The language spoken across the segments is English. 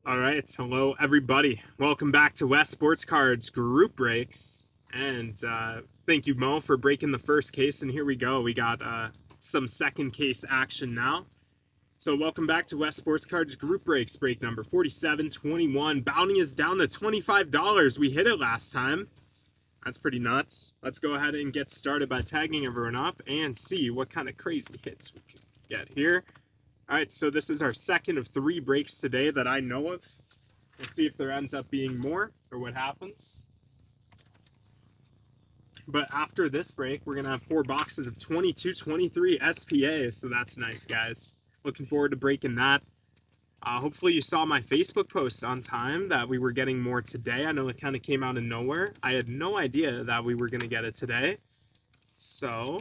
All right, hello everybody. Welcome back to West Sports Cards Group Breaks, and thank you, Mo, for breaking the first case. And here we go. We got some second case action now. So welcome back to West Sports Cards Group Breaks, break number 4721. Bounty is down to $25. We hit it last time. That's pretty nuts. Let's go ahead and get started by tagging everyone up and see what kind of crazy hits we can get here. Alright, so this is our second of 3 breaks today that I know of. Let's see if there ends up being more or what happens. But after this break, we're going to have 4 boxes of 22-23 SPA, so that's nice, guys. Looking forward to breaking that. Hopefully you saw my Facebook post on time that we were getting more today. I know it kind of came out of nowhere. I had no idea that we were going to get it today. So,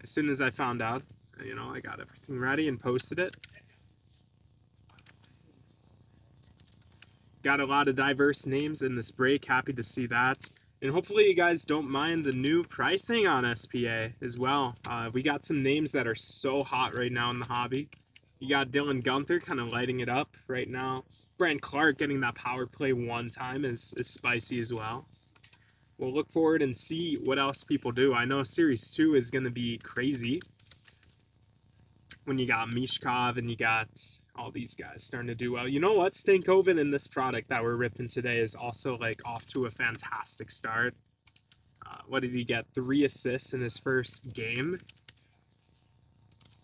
as soon as I found out, I got everything ready and posted it. Got a lot of diverse names in this break. Happy to see that. And hopefully you guys don't mind the new pricing on SPA as well. We got some names that are so hot right now in the hobby. You got Dylan Gunther kind of lighting it up right now. Brent Clark getting that power play one time is spicy as well. We'll look forward and see what else people do. I know Series 2 is going to be crazy when you got Mishkov and you got all these guys starting to do well. You know what? Stankoven in this product that we're ripping today is also off to a fantastic start. What did he get? 3 assists in his first game.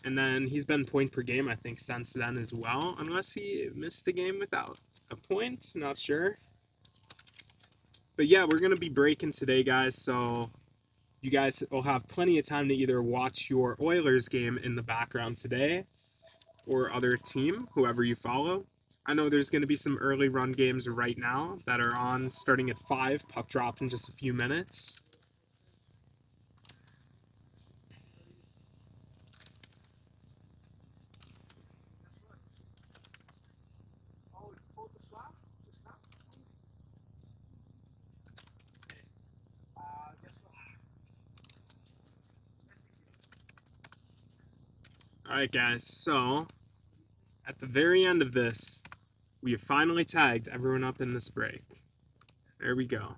And then he's been point per game, I think, since then as well. Unless he missed a game without a point. Not sure. But yeah, we're going to be breaking today, guys. So you guys will have plenty of time to either watch your Oilers game in the background today or other team, whoever you follow. I know there's going to be some early run games right now that are on starting at 5, puck drop in just a few minutes. Alright guys, so at the very end of this, we have finally tagged everyone up in this break. There we go.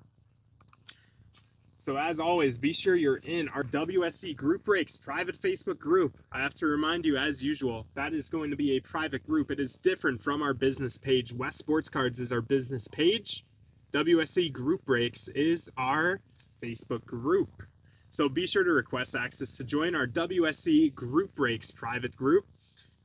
So as always, be sure you're in our WSC Group Breaks private Facebook group. I have to remind you, as usual, that is going to be a private group. It is different from our business page. West Sports Cards is our business page. WSC Group Breaks is our Facebook group. So be sure to request access to join our WSC Group Breaks private group.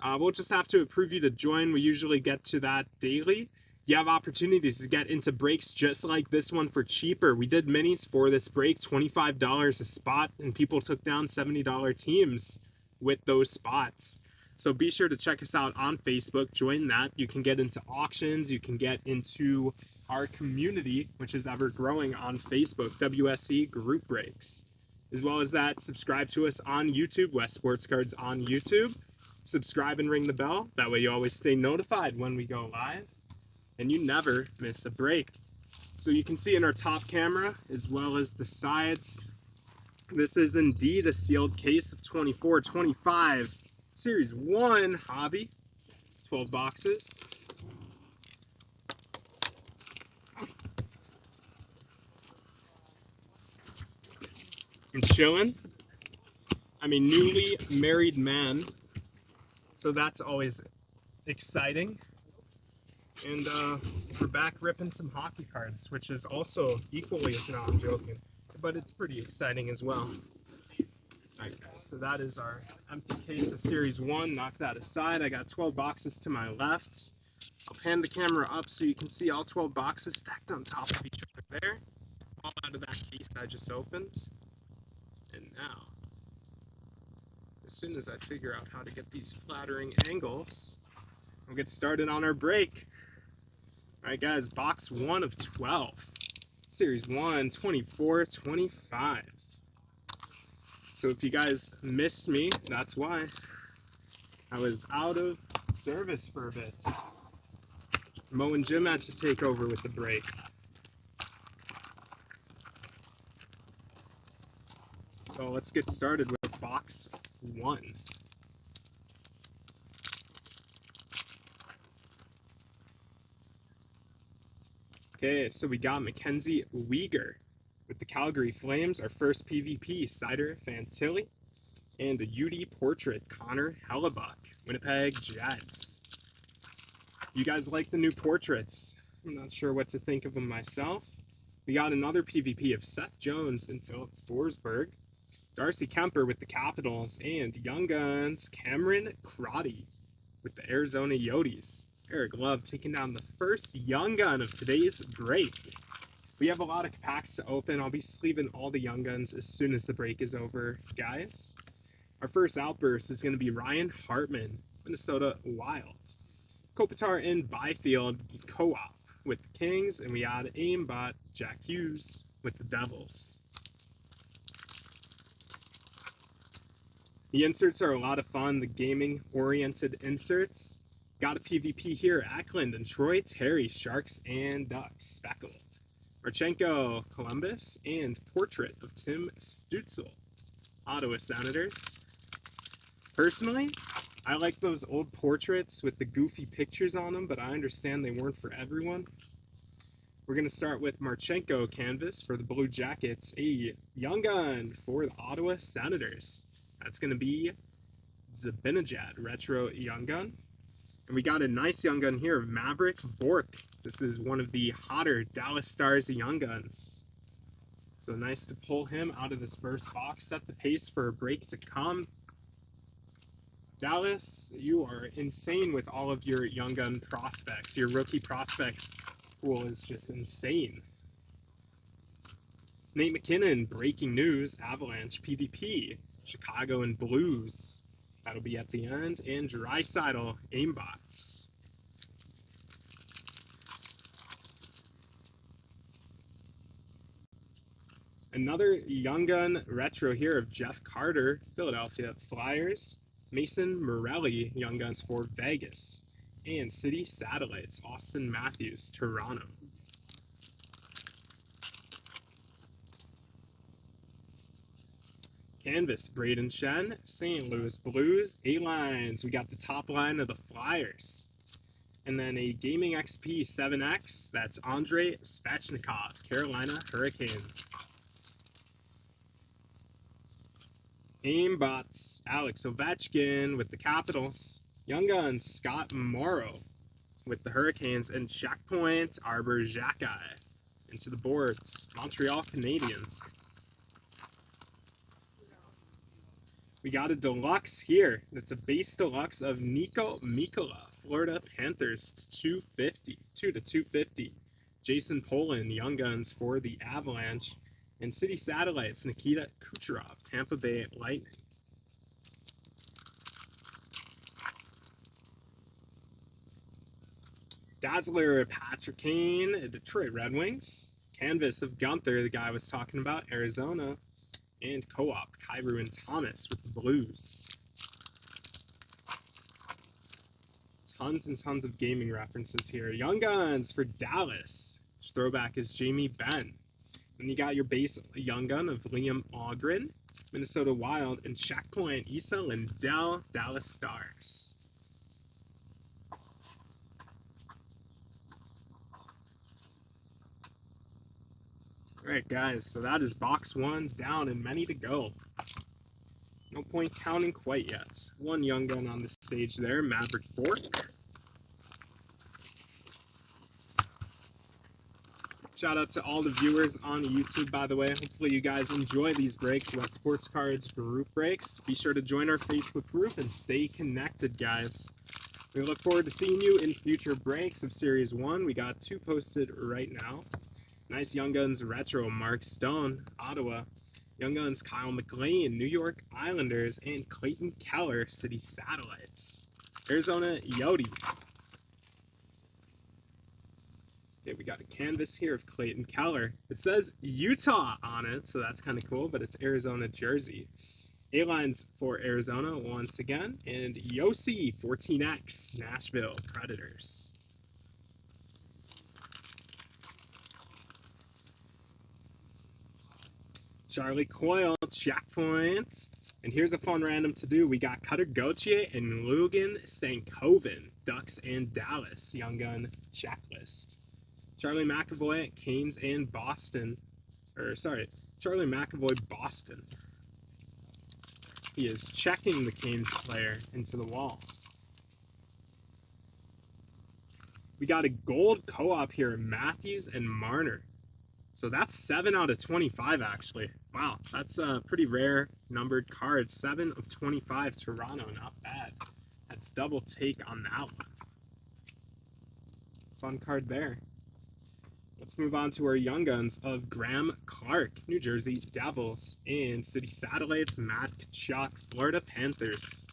We'll just have to approve you to join. We usually get to that daily. You have opportunities to get into breaks just like this one for cheaper. We did minis for this break, $25 a spot, and people took down $70 teams with those spots. So be sure to check us out on Facebook. Join that. You can get into auctions. You can get into our community, which is ever growing on Facebook, WSC Group Breaks. As well as that, subscribe to us on YouTube, West Sports Cards on YouTube. Subscribe and ring the bell. That way you always stay notified when we go live. And you never miss a break. So you can see in our top camera, as well as the sides, this is indeed a sealed case of 24-25 Series 1 hobby. 12 boxes. I'm chilling. I'm a newly married man, so that's always exciting. And we're back ripping some hockey cards, which is also equally, no, I'm joking, but it's pretty exciting as well. Alright guys, so that is our empty case of Series 1. Knock that aside. I got 12 boxes to my left. I'll pan the camera up so you can see all 12 boxes stacked on top of each other there. All out of that case I just opened. And now, as soon as I figure out how to get these flattering angles, we'll get started on our break. Alright guys, box 1 of 12. Series 1, 24-25. So if you guys missed me, that's why. I was out of service for a bit. Mo and Jim had to take over with the breaks. So let's get started with box 1. Okay, so we got Mackenzie Weegar with the Calgary Flames, our first PvP, Cider Fantilli, and a UD portrait, Connor Hellebuck, Winnipeg Jets. You guys like the new portraits? I'm not sure what to think of them myself. We got another PvP of Seth Jones and Philip Forsberg, Darcy Kemper with the Capitals, and Young Guns Cameron Crotty with the Arizona Yotes. Eric Love taking down the first Young Gun of today's break. We have a lot of packs to open. I'll be sleeving all the Young Guns as soon as the break is over, guys. Our first outburst is going to be Ryan Hartman, Minnesota Wild. Kopitar and Byfield co-op with the Kings, and we got aimbot Jack Hughes with the Devils. The inserts are a lot of fun, the gaming-oriented inserts. Got a PvP here, Ackland and Troy Terry, Sharks and Ducks, Speckled. Marchenko, Columbus, and Portrait of Tim Stutzel, Ottawa Senators. Personally, I like those old portraits with the goofy pictures on them, but I understand they weren't for everyone. We're going to start with Marchenko canvas for the Blue Jackets, a Young Gun for the Ottawa Senators. That's going to be Zabinajad Retro Young Gun. And we got a nice Young Gun here, Maverick Bork. This is one of the hotter Dallas Stars Young Guns. So nice to pull him out of this first box, set the pace for a break to come. Dallas, you are insane with all of your Young Gun prospects. Your rookie prospects pool is just insane. Nate McKinnon, breaking news, Avalanche PvP, Chicago and Blues. That'll be at the end. And Draisaitl, aimbots. Another Young Gun retro here of Jeff Carter, Philadelphia Flyers. Mason Morelli, Young Guns for Vegas. And City Satellites, Austin Matthews, Toronto. Canvas, Braden Shen, St. Louis Blues, 8 lines. We got the top line of the Flyers. And then a Gaming XP 7X, that's Andrei Svechnikov, Carolina Hurricanes. Aimbots, Alex Ovechkin with the Capitals. Young Guns, Scott Morrow with the Hurricanes. And Checkpoint, Arbor Xhekaj into the boards, Montreal Canadiens. We got a deluxe here. That's a base deluxe of Nico Mikkola, Florida Panthers to 250. Jason Poland, Young Guns for the Avalanche. And City Satellites, Nikita Kucherov, Tampa Bay Lightning. Dazzler, Patrick Kane, Detroit Red Wings. Canvas of Gunther, the guy I was talking about, Arizona. And co-op, Kyrou and Thomas with the Blues. Tons and tons of gaming references here. Young Guns for Dallas. Throwback is Jamie Benn. Then you got your base Young Gun of Liam Ogren, Minnesota Wild, and Checkpoint, Issa Lindell, Dallas Stars. Alright guys, so that is box 1 down and many to go. No point counting quite yet. One Young Gun on the stage there, Maverick Bork. Shout out to all the viewers on YouTube, by the way. Hopefully you guys enjoy these breaks, West Sports Cards group breaks. Be sure to join our Facebook group and stay connected, guys. We look forward to seeing you in future breaks of Series 1. We got 2 posted right now. Nice Young Guns retro, Mark Stone, Ottawa. Young Guns, Kyle McLean, New York Islanders, and Clayton Keller, City Satellites. Arizona Yotes. Okay, we got a canvas here of Clayton Keller. It says Utah on it, so that's kind of cool, but it's Arizona jersey. A-lines for Arizona once again, and Yossi 14X, Nashville Predators. Charlie Coyle, Checkpoint. And here's a fun random to do. We got Cutter Gauthier and Logan Stankoven, Ducks and Dallas, Young Gun checklist. Charlie McAvoy at Canes and Boston. Charlie McAvoy, Boston. He is checking the Canes player into the wall. We got a gold co-op here, Matthews and Marner. So that's 7 out of 25, actually. Wow, that's a pretty rare numbered card. 7 of 25, Toronto, not bad. That's double take on that one. Fun card there. Let's move on to our Young Guns of Graham Clark, New Jersey Devils, and City Satellites, Matt Tkachuk, Florida Panthers.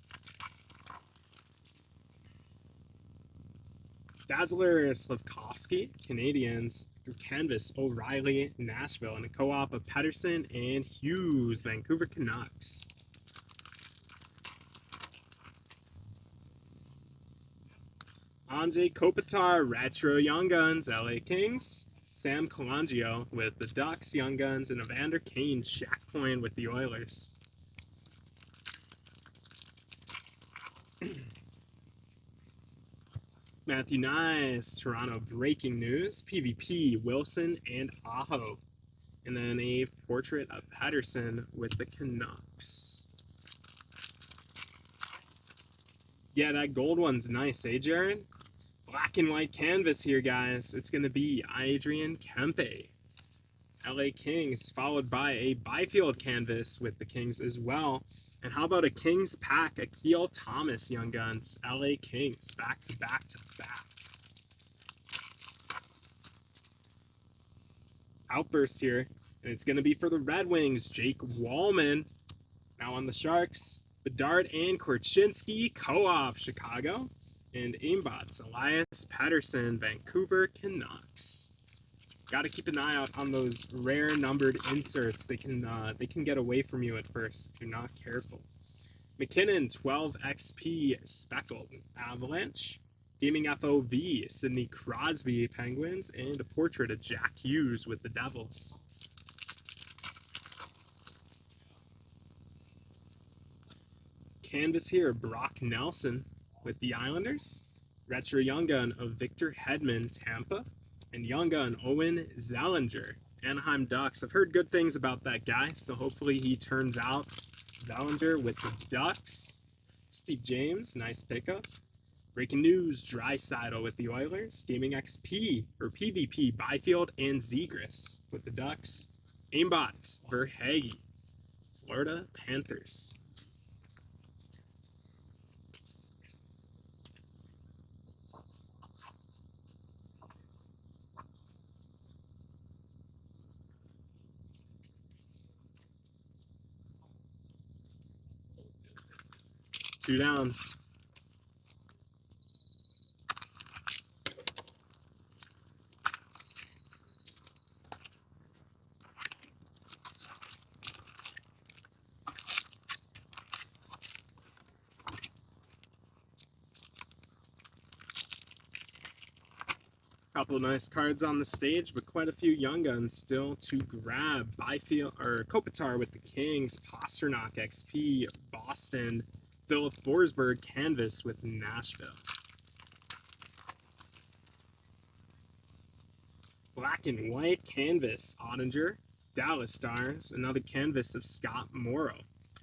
Dazzler Slavkovsky, Canadians, through Canvas, O'Reilly, Nashville, and a co-op of Pettersson and Hughes, Vancouver Canucks. Anze Kopitar, Retro Young Guns, LA Kings. Sam Colangio with the Ducks, Young Guns, and Evander Kane, Shack Point with the Oilers. Matthew Nice, Toronto Breaking News, PvP, Wilson, and Aho. And then a portrait of Patterson with the Canucks. Yeah, that gold one's nice, eh, Jared? Black and white canvas here, guys. It's going to be Adrian Kempe, LA Kings, followed by a Byfield canvas with the Kings as well. And how about a Kings pack, Akil Thomas, Young Guns, LA Kings, back to back to back. Outburst here, and it's going to be for the Red Wings, Jake Wallman. Now on the Sharks, Bedard and Korchinski, co-op, Chicago. And aimbots, Elias Pettersson, Vancouver Canucks. Got to keep an eye out on those rare numbered inserts. They can get away from you at first if you're not careful. McKinnon, 12 XP, Speckled, Avalanche. Gaming FOV, Sidney Crosby, Penguins, and a portrait of Jack Hughes with the Devils. Canvas here, Brock Nelson with the Islanders. Retro Young Gun of Victor Hedman, Tampa. And Young Gun Owen Zellinger, Anaheim Ducks. I've heard good things about that guy, so hopefully he turns out. Zellinger with the Ducks. Steve James, nice pickup. Breaking news, Draisaitl with the Oilers. Gaming XP, or PvP, Byfield and Zegras with the Ducks. Aimbot, Verhage, Florida Panthers. Two down. Couple of nice cards on the stage, but quite a few Young Guns still to grab. Byfield or Kopitar with the Kings, Pasternak XP, Boston, Philip Forsberg canvas with Nashville. Black and white canvas, Ottinger, Dallas Stars, another canvas of Scott Morrow.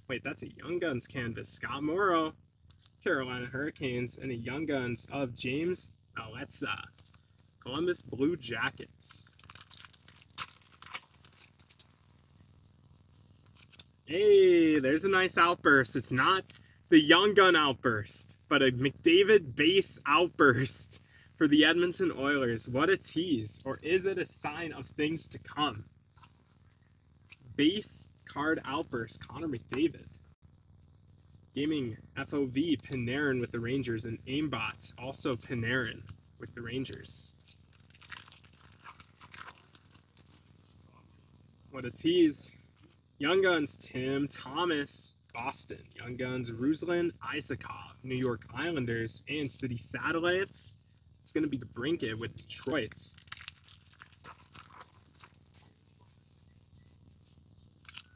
Wait, that's a Young Guns canvas. Scott Morrow, Carolina Hurricanes, and a Young Guns of James Aletza, Columbus Blue Jackets. Hey, there's a nice outburst. It's not the Young Gun outburst, but a McDavid base outburst for the Edmonton Oilers. What a tease. Or is it a sign of things to come? Base card outburst, Connor McDavid. Gaming FOV, Panarin with the Rangers, and Aimbot, also Panarin with the Rangers. What a tease. Young Guns, Tim Thomas, Boston. Young Guns, Ruslan Isakov, New York Islanders, and City Satellites. It's going to be the Brinket with Detroit.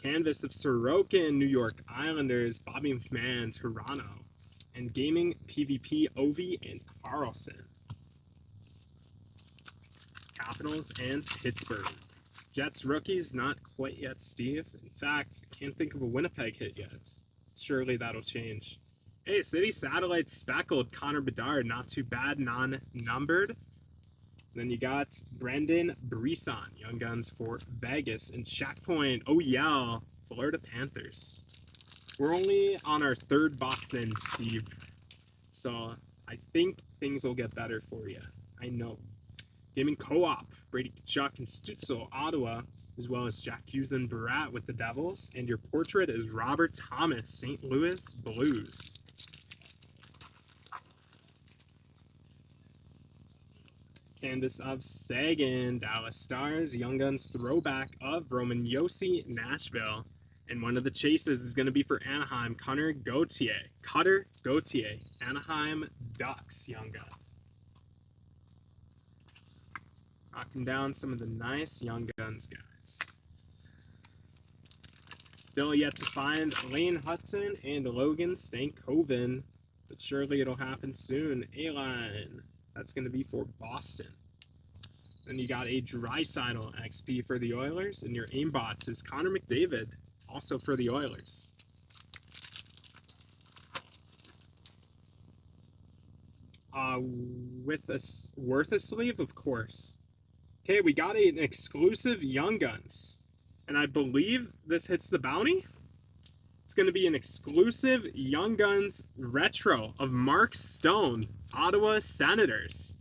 Canvas of Sorokin, New York Islanders, Bobby McMahon, Toronto. And Gaming PvP, Ovi and Carlson. Capitals, and Pittsburgh. Jets rookies, not quite yet, Steve. In fact, I can't think of a Winnipeg hit yet. Surely that'll change. Hey, City Satellite speckled Connor Bedard, not too bad, non-numbered. Then you got Brendan Brisson, Young Guns for Vegas, and Checkpoint, oh yeah, Florida Panthers. We're only on our third box in, Steve. So I think things will get better for you. I know. Gaming Co-op, Brady Tkachuk and Stützle, Ottawa, as well as Jack Hughes and Barat with the Devils. And your portrait is Robert Thomas, St. Louis Blues. Canvas of Sagan, Dallas Stars, Young Guns throwback of Roman Josi, Nashville. And one of the chases is going to be for Anaheim, Cutter Gauthier, Anaheim Ducks, Young Gun. Knocking down some of the nice Young Guns, guys. Still yet to find Lane Hudson and Logan Stankoven, but surely it'll happen soon. A-line. That's going to be for Boston. Then you got a Draisaitl XP for the Oilers, and your aimbots is Connor McDavid, also for the Oilers. Worth a sleeve, of course. Okay, we got an exclusive Young Guns, and I believe this hits the bounty. It's going to be an exclusive Young Guns retro of Mark Stone, Ottawa Senators.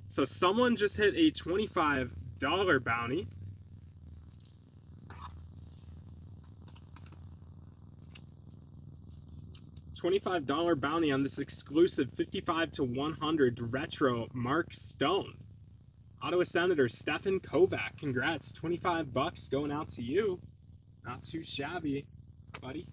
So someone just hit a $25 bounty. $25 bounty on this exclusive 55/100 retro Mark Stone. Ottawa Senators, Stefan Kovac. Congrats, $25 going out to you. Not too shabby, buddy.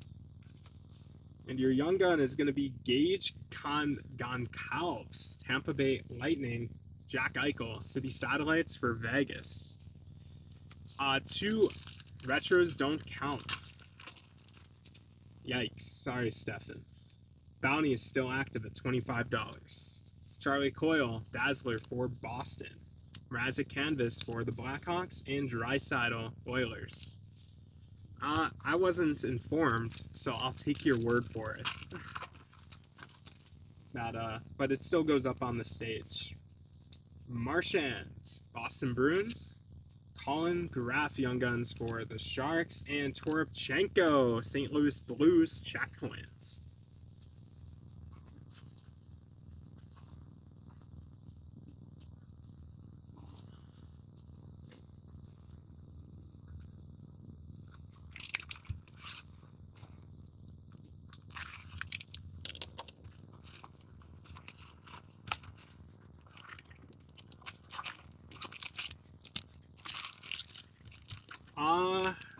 And your Young Gun is going to be Gage Goncalves, Tampa Bay Lightning, Jack Eichel, City Satellites for Vegas. 2 retros don't count. Yikes. Sorry, Stefan. Bounty is still active at $25. Charlie Coyle, Dazzler for Boston. Mrazek Canvas for the Blackhawks, and Draisaitl Oilers. I wasn't informed, so I'll take your word for it. But it still goes up on the stage. Marchand, Boston Bruins. Colin Graff, Young Guns for the Sharks, and Toropchenko, St. Louis Blues, Checkpoints.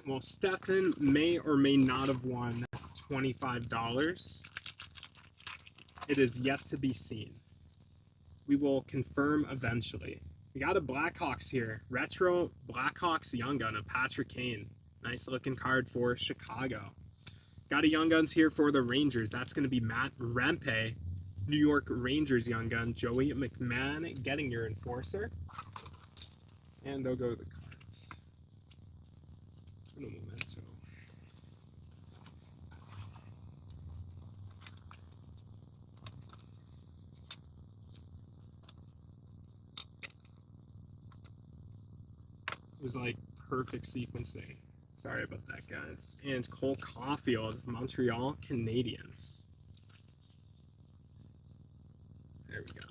Well, Stefan may or may not have won $25. It is yet to be seen. We will confirm eventually. We got a Blackhawks here. Retro Blackhawks Young Gun of Patrick Kane. Nice looking card for Chicago. Got a Young Guns here for the Rangers. That's going to be Matt Rempe. New York Rangers Young Gun. Joey McMahon getting your enforcer. And they'll go to the cards. Un momento. It was like perfect sequencing. Sorry about that, guys. And Cole Caulfield, Montreal Canadiens. There we go.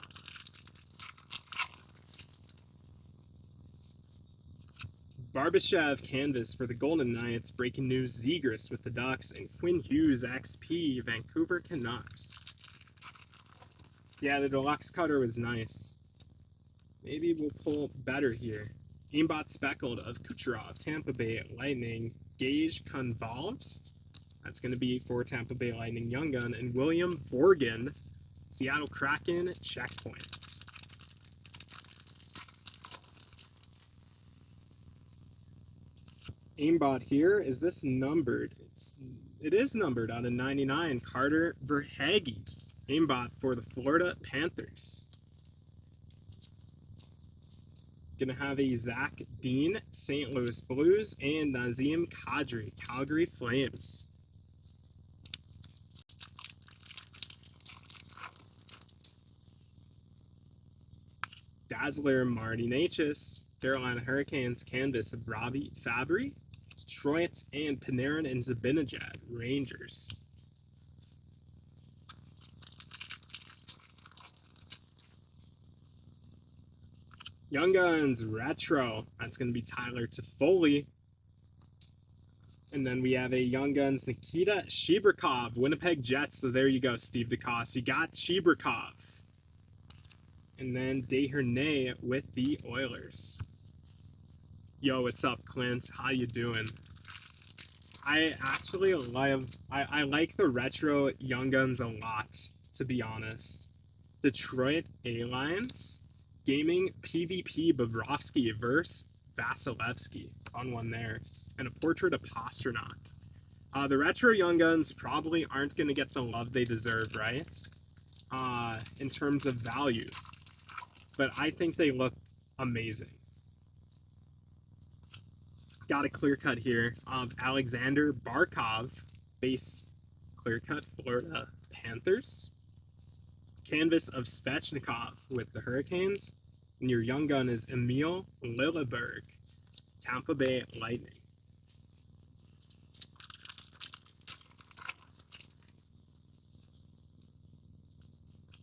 Barbashev Canvas for the Golden Knights. Breaking news, Zegras with the Ducks, and Quinn Hughes XP, Vancouver Canucks. Yeah, the deluxe cutter was nice. Maybe we'll pull better here. Aimbot Speckled of Kucherov, Tampa Bay Lightning, Gage Convalves. That's going to be for Tampa Bay Lightning Young Gun, and William Borgen, Seattle Kraken, Checkpoint. Aimbot here, is this numbered? It is numbered out of 99. Carter Verhaeghe, aimbot for the Florida Panthers. Gonna have a Zach Dean, St. Louis Blues, and Nazem Kadri, Calgary Flames. Dazzler Marty Necas, Carolina Hurricanes, canvas of Robbie Fabry, Detroit, and Panarin and Zibanejad, Rangers. Young Guns Retro, that's going to be Tyler Toffoli. And then we have a Young Guns Nikita Shibrakov, Winnipeg Jets. So there you go, Steve DeCoste. You got Shibrakov. And then Desharnais with the Oilers. Yo, what's up, Clint? How you doing? I actually I like the retro Young Guns a lot, to be honest. Detroit A-Lions, Gaming PvP Bobrovsky versus Vasilevsky. Fun one there. And a portrait of Pasternak. The retro Young Guns probably aren't going to get the love they deserve, right? In terms of value. But I think they look amazing. Got a clear cut here of Alexander Barkov, base clear cut, Florida Panthers. Canvas of Svechnikov with the Hurricanes. And your Young Gun is Emil Lilleberg, Tampa Bay Lightning.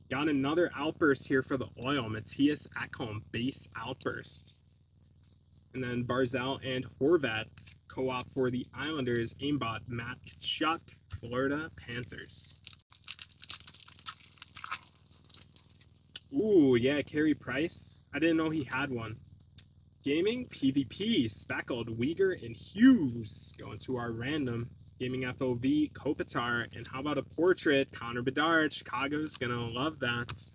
Got another outburst here for the Oil, Matthias Ekholm, base outburst. And then Barzal and Horvat, co-op for the Islanders, aimbot Matt Tkachuk, Florida Panthers. Ooh, yeah, Carey Price. I didn't know he had one. Gaming PvP, Speckled, Uyghur, and Hughes. Going to our random. Gaming FOV, Kopitar, and how about a portrait? Connor Bedard. Chicago's gonna love that.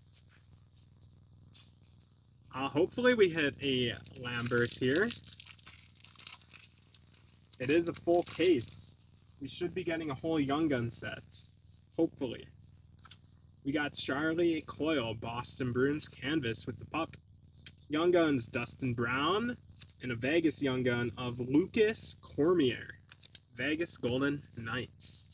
Hopefully we hit a Lambert here. It is a full case. We should be getting a whole Young Gun set. Hopefully. We got Charlie Coyle, Boston Bruins canvas with the pup. Young Guns, Dustin Brown, and a Vegas Young Gun of Lucas Cormier. Vegas Golden Knights.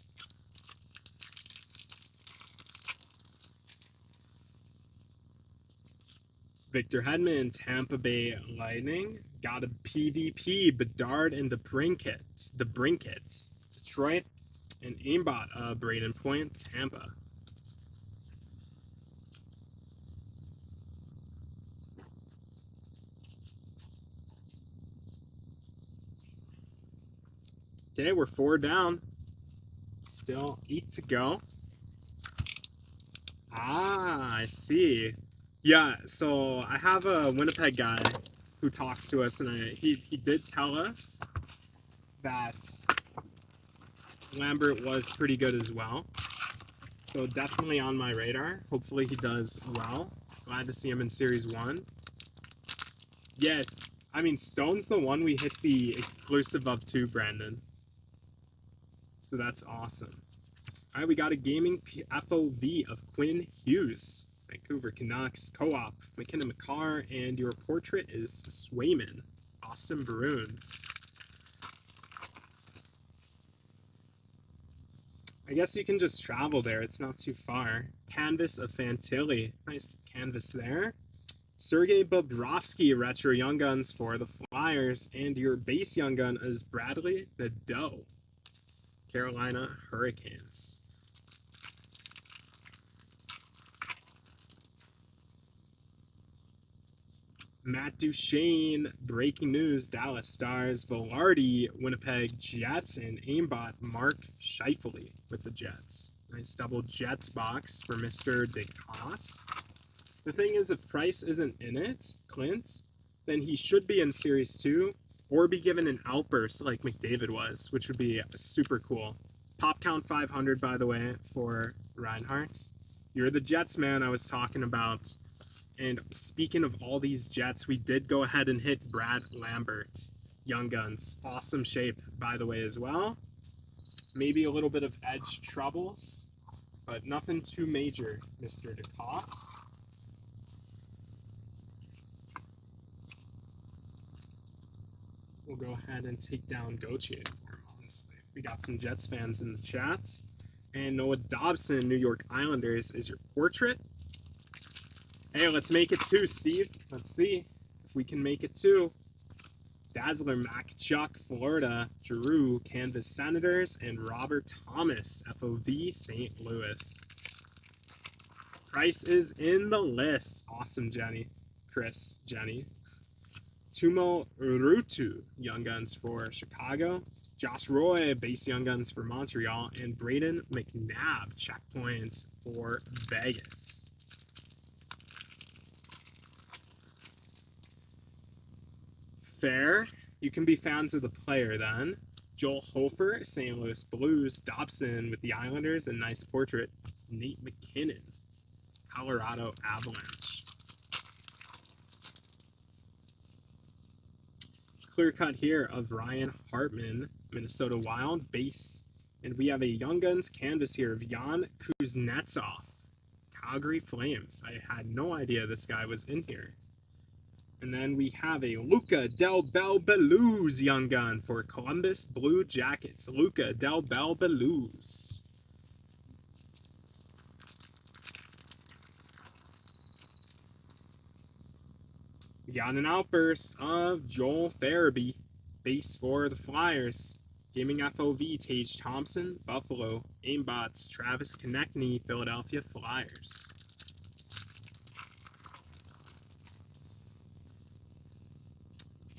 Victor Hedman, Tampa Bay Lightning. Got a PvP, Bedard and the Brinkett. Detroit, and aimbot, Braden Point, Tampa. Okay, we're 4 down. Still 8 to go. I see. Yeah, so I have a Winnipeg guy who talks to us, and he did tell us that Lambert was pretty good as well. So definitely on my radar. Hopefully he does well. Glad to see him in Series 1. Yes, I mean, Stone's the one we hit the exclusive of too, Brandon. So that's awesome. All right, we got a gaming FOV of Quinn Hughes, Vancouver Canucks, co-op, McKinnon McCarr, and your portrait is Swayman, Boston Bruins. I guess you can just travel there. It's not too far. Canvas of Fantilli. Nice canvas there. Sergei Bobrovsky, retro Young Guns for the Flyers, and your base Young Gun is Bradley Nadeau, Carolina Hurricanes. Matt Duchene, breaking news, Dallas Stars, Velarde, Winnipeg Jets, and aimbot Mark Scheifele with the Jets. Nice double Jets box for Mr. DeCoste. The thing is, if Price isn't in it, Clint, then he should be in Series 2 or be given an outburst like McDavid was, which would be super cool. Pop count 500, by the way, for Reinhardt. You're the Jets man I was talking about. And speaking of all these Jets, we did go ahead and hit Brad Lambert, Young Guns. Awesome shape, by the way, as well. Maybe a little bit of edge troubles, but nothing too major, Mr. DeCoste. we'll go ahead and take down Gauthier for him, honestly. We got some Jets fans in the chats. And Noah Dobson, New York Islanders, is your portrait. Hey, let's make it 2, Steve. Let's see if we can make it 2. Dazzler, Mac Chuck, Florida, Giroux, Canvas Senators, and Robert Thomas, FOV, St. Louis. Price is in the list. Awesome, Jenny. Chris, Jenny. Tumo Rutu, Young Guns for Chicago. Josh Roy, base Young Guns for Montreal. And Braden McNabb, checkpoint for Vegas. Fair. You can be fans of the player then. Joel Hofer, St. Louis Blues. Dobson with the Islanders. And nice portrait, Nate McKinnon, Colorado Avalanche. Clear cut here of Ryan Hartman, Minnesota Wild, base. And we have a Young Guns canvas here of Jan Kuznetsov, Calgary Flames. I had no idea this guy was in here. And then we have a Luca Del Belbeluz Young Gun for Columbus Blue Jackets. Luca Del Belbeluz. We got an outburst of Joel Farabee, base for the Flyers. Gaming FOV, Tage Thompson, Buffalo. Aimbots, Travis Konechny, Philadelphia Flyers.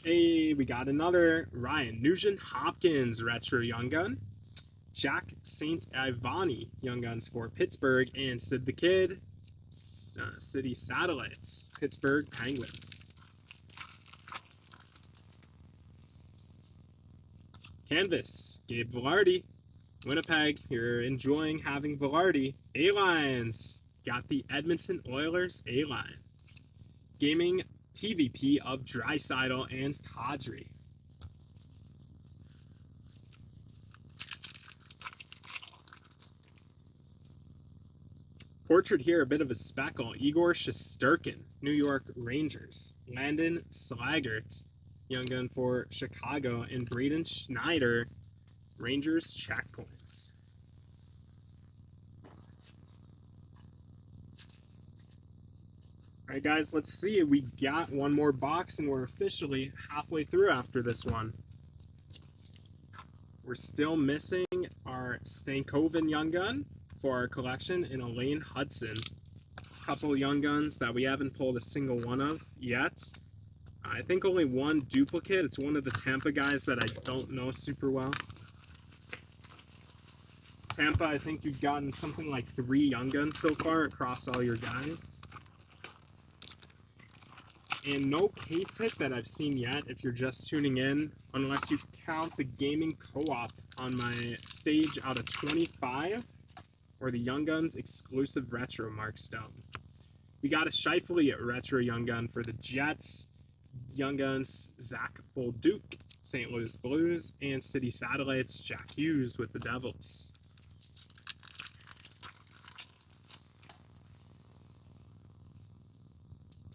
Hey, we got another Ryan Nugent-Hopkins Retro Young Gun. Jack St. Ivany Young Guns for Pittsburgh. And Sid the Kid, City Satellites, Pittsburgh Penguins. Canvas, Gabe Velarde, Winnipeg. You're enjoying having Velarde. A-Lines, got the Edmonton Oilers A-Line. Gaming PvP of Draisaitl and Kadri. Portrait here, a bit of a speckle. Igor Shesterkin, New York Rangers. Landon Slaggert, Young Gun for Chicago. And Braden Schneider, Rangers checkpoints. Alright guys, let's see. We got one more box and we're officially halfway through after this one. We're still missing our Stankoven Young Gun for our collection in Elaine Hudson. A couple Young Guns that we haven't pulled a single one of yet. I think only one duplicate. It's one of the Tampa guys that I don't know super well. Tampa, I think you've gotten something like 3 Young Guns so far across all your guys. And no case hit that I've seen yet if you're just tuning in, unless you count the gaming co-op on my stage out of 25, or the Young Guns exclusive retro Mark Stone. We got a Scheifele retro Young Gun for the Jets, Young Guns Zach Bolduc, St. Louis Blues, and City Satellites Jack Hughes with the Devils.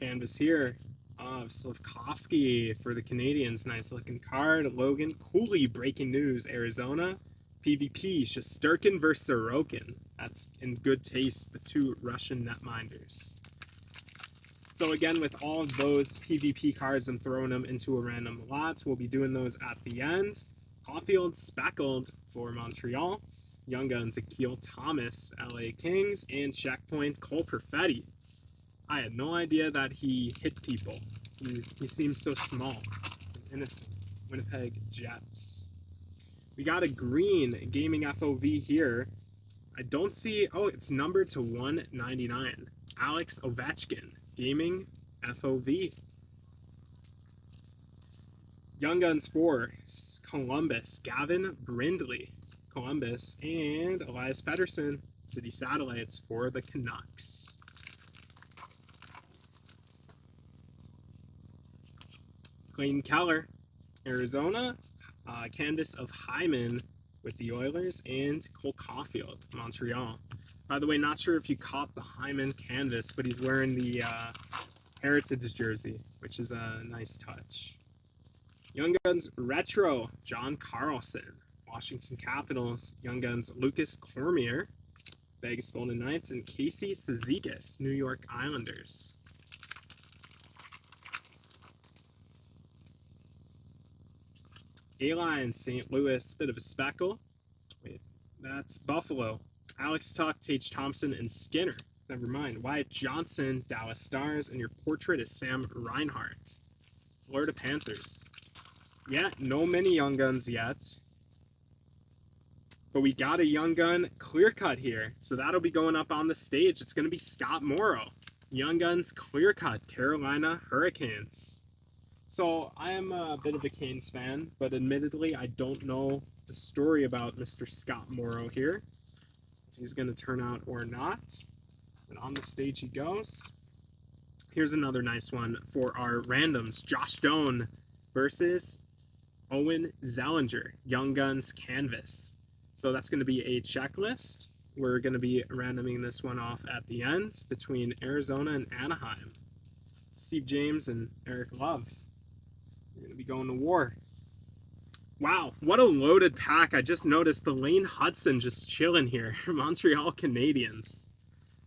Canvas here of Slavkovsky for the Canadians. Nice looking card. Logan Cooley, breaking news, Arizona. PvP, Shesterkin versus Sorokin. That's in good taste, the 2 Russian netminders. So again, with all of those PvP cards, I'm throwing them into a random lot. We'll be doing those at the end. Caulfield Speckled for Montreal. Young Guns Akil Thomas, LA Kings. And Checkpoint Cole Perfetti. I had no idea that he hit people. He seems so small and innocent. Winnipeg Jets. We got a green gaming FOV here. I don't see... Oh, it's numbered to 199. Alex Ovechkin, gaming FOV. Young Guns for Columbus. Gavin Brindley, Columbus. And Elias Pettersson, City Satellites for the Canucks. Clayton Keller, Arizona. Canvas of Hyman with the Oilers. And Cole Caulfield, Montreal. By the way, not sure if you caught the Hyman canvas, but he's wearing the Heritage jersey, which is a nice touch. Young Guns Retro, John Carlson. Washington Capitals, Young Guns Lucas Cormier. Vegas Golden Knights, and Casey Cizikas, New York Islanders. A-Line, St. Louis, bit of a speckle. Wait, that's Buffalo. Alex Tuck, Tage Thompson, and Skinner. Never mind. Wyatt Johnson, Dallas Stars, and your portrait is Sam Reinhart. Florida Panthers. Yeah, no many Young Guns yet. But we got a Young Gun clear cut here. So that'll be going up on the stage. It's going to be Scott Morrow. Young Guns clear cut, Carolina Hurricanes. So I am a bit of a Canes fan, but admittedly I don't know the story about Mr. Scott Morrow here. If he's going to turn out or not. And on the stage he goes. Here's another nice one for our randoms. Josh Doan versus Owen Zellinger, Young Guns Canvas. So that's going to be a checklist. We're going to be randoming this one off at the end between Arizona and Anaheim. Steve James and Eric Love. We're going to be going to war. Wow, what a loaded pack. I just noticed the Lane Hudson just chilling here. Montreal Canadiens.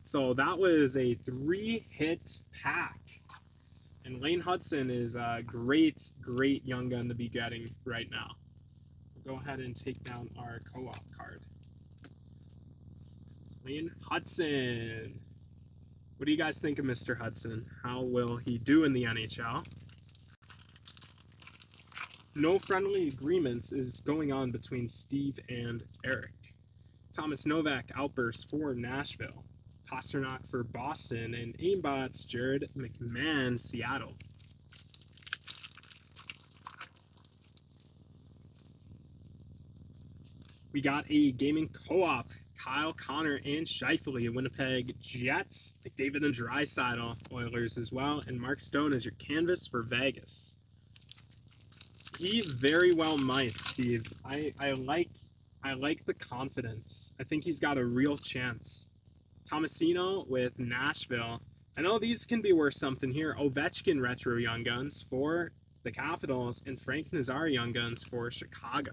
So that was a 3-hit pack. And Lane Hudson is a great Young Gun to be getting right now. We'll go ahead and take down our co-op card. Lane Hudson. What do you guys think of Mr. Hudson? How will he do in the NHL? No friendly agreements is going on between Steve and Eric. Thomas Novak outburst for Nashville. Pasternak for Boston, and Aimbots Jared McMahon, Seattle. We got a gaming co-op. Kyle Connor and Scheifele, Winnipeg Jets. McDavid and Draisaitl, Oilers as well. And Mark Stone is your canvas for Vegas. He very well might, Steve. I like the confidence. I think he's got a real chance. Tomasino with Nashville. I know these can be worth something here. Ovechkin Retro Young Guns for the Capitals, and Frank Nazar Young Guns for Chicago.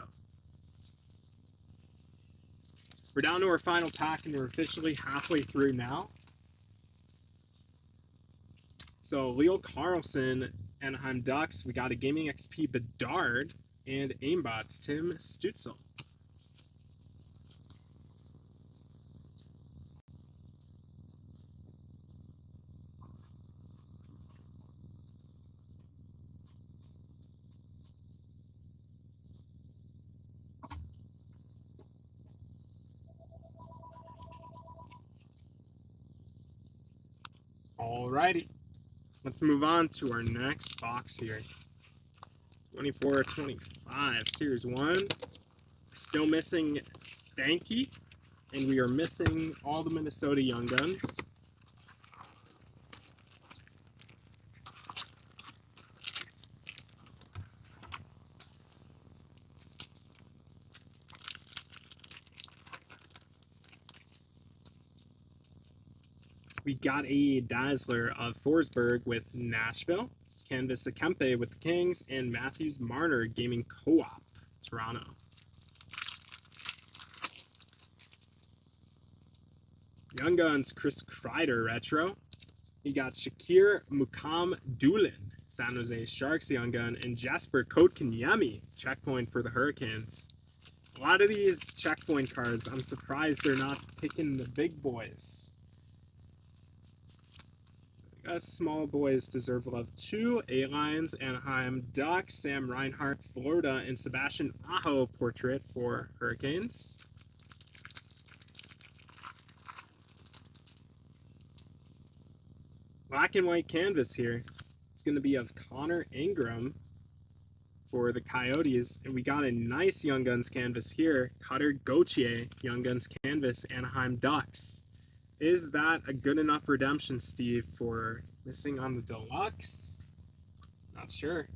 We're down to our final pack, and we're officially halfway through now. So Leo Carlson, Anaheim Ducks. We got a Gaming XP Bedard, and Aimbots Tim Stützle. Alrighty, let's move on to our next box here. 24-25, Series 1. We're still missing Stanky, and we are missing all the Minnesota Young Guns. We got a Dazzler of Forsberg with Nashville, Canvas Kempe with the Kings, and Matthews Marner Gaming Co-op, Toronto. Young Guns Chris Kreider Retro. You got Shakir Mukam Doolin, San Jose Sharks Young Gun, and Jasper Kotkaniemi, checkpoint for the Hurricanes. A lot of these checkpoint cards, I'm surprised they're not picking the big boys. Us small boys deserve love too. A-Lines, Anaheim Ducks, Sam Reinhart, Florida, and Sebastian Aho portrait for Hurricanes. Black and white canvas here. It's going to be of Connor Ingram for the Coyotes. And we got a nice Young Guns canvas here. Cutter Gauthier, Young Guns canvas, Anaheim Ducks. Is that a good enough redemption, Steve, for missing on the deluxe? Not sure.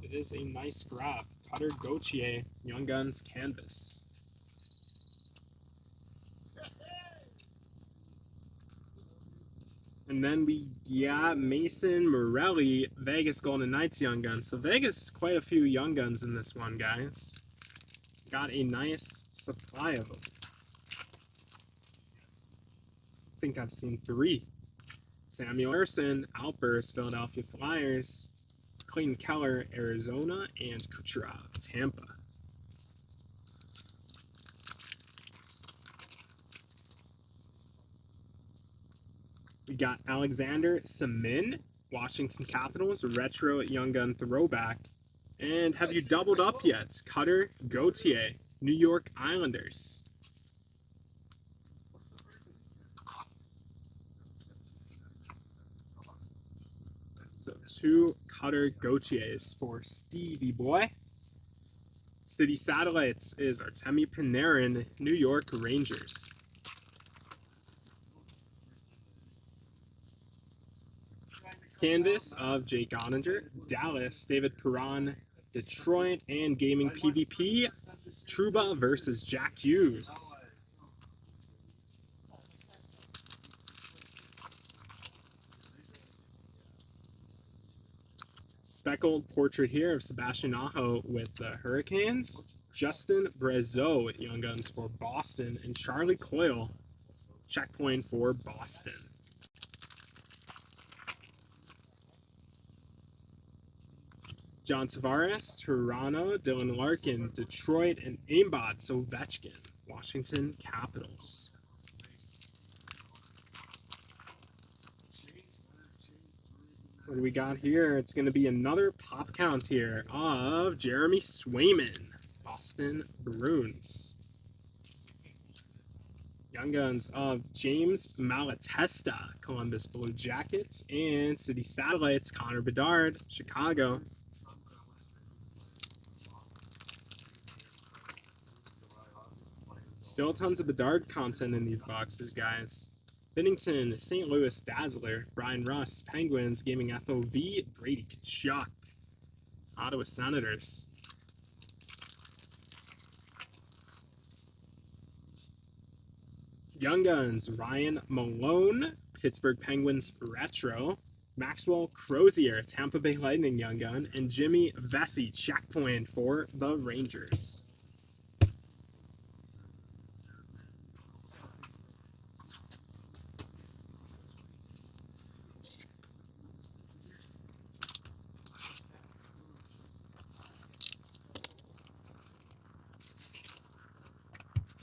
It is a nice grab. Cutter Gauthier, Young Guns canvas. And then we got Mason Morelli, Vegas Golden Knights Young Guns. So Vegas, quite a few Young Guns in this one, guys. Got a nice supply of them. I think I've seen 3. Samuel Emerson, Outburst, Philadelphia Flyers. Clayton Keller, Arizona. And Kucherov, Tampa. We got Alexander Semin, Washington Capitals, Retro Young Gun Throwback. And have you doubled up yet? Cutter Gauthier, New York Islanders. So 2 Cutter Gauthiers for Stevie Boy. City Satellites is Artemi Panarin, New York Rangers. Canvas of Jake Ottinger, Dallas, David Perron, Detroit, and Gaming PvP, Trouba versus Jack Hughes. Speckled portrait here of Sebastian Aho with the Hurricanes, Justin Brazeau at Young Guns for Boston, and Charlie Coyle, checkpoint for Boston. John Tavares, Toronto, Dylan Larkin, Detroit, and Aimbot Ovechkin, Washington Capitals. What do we got here? It's going to be another pop count here of Jeremy Swayman, Boston Bruins. Young Guns of James Malatesta, Columbus Blue Jackets, and City Satellites, Connor Bedard, Chicago. Still tons of Bedard content in these boxes, guys. Bennington, St. Louis Dazzler, Brian Russ, Penguins, Gaming FOV, Brady Tkachuk, Ottawa Senators. Young Guns, Ryan Malone, Pittsburgh Penguins Retro, Maxwell Crozier, Tampa Bay Lightning Young Gun, and Jimmy Vesey, checkpoint for the Rangers.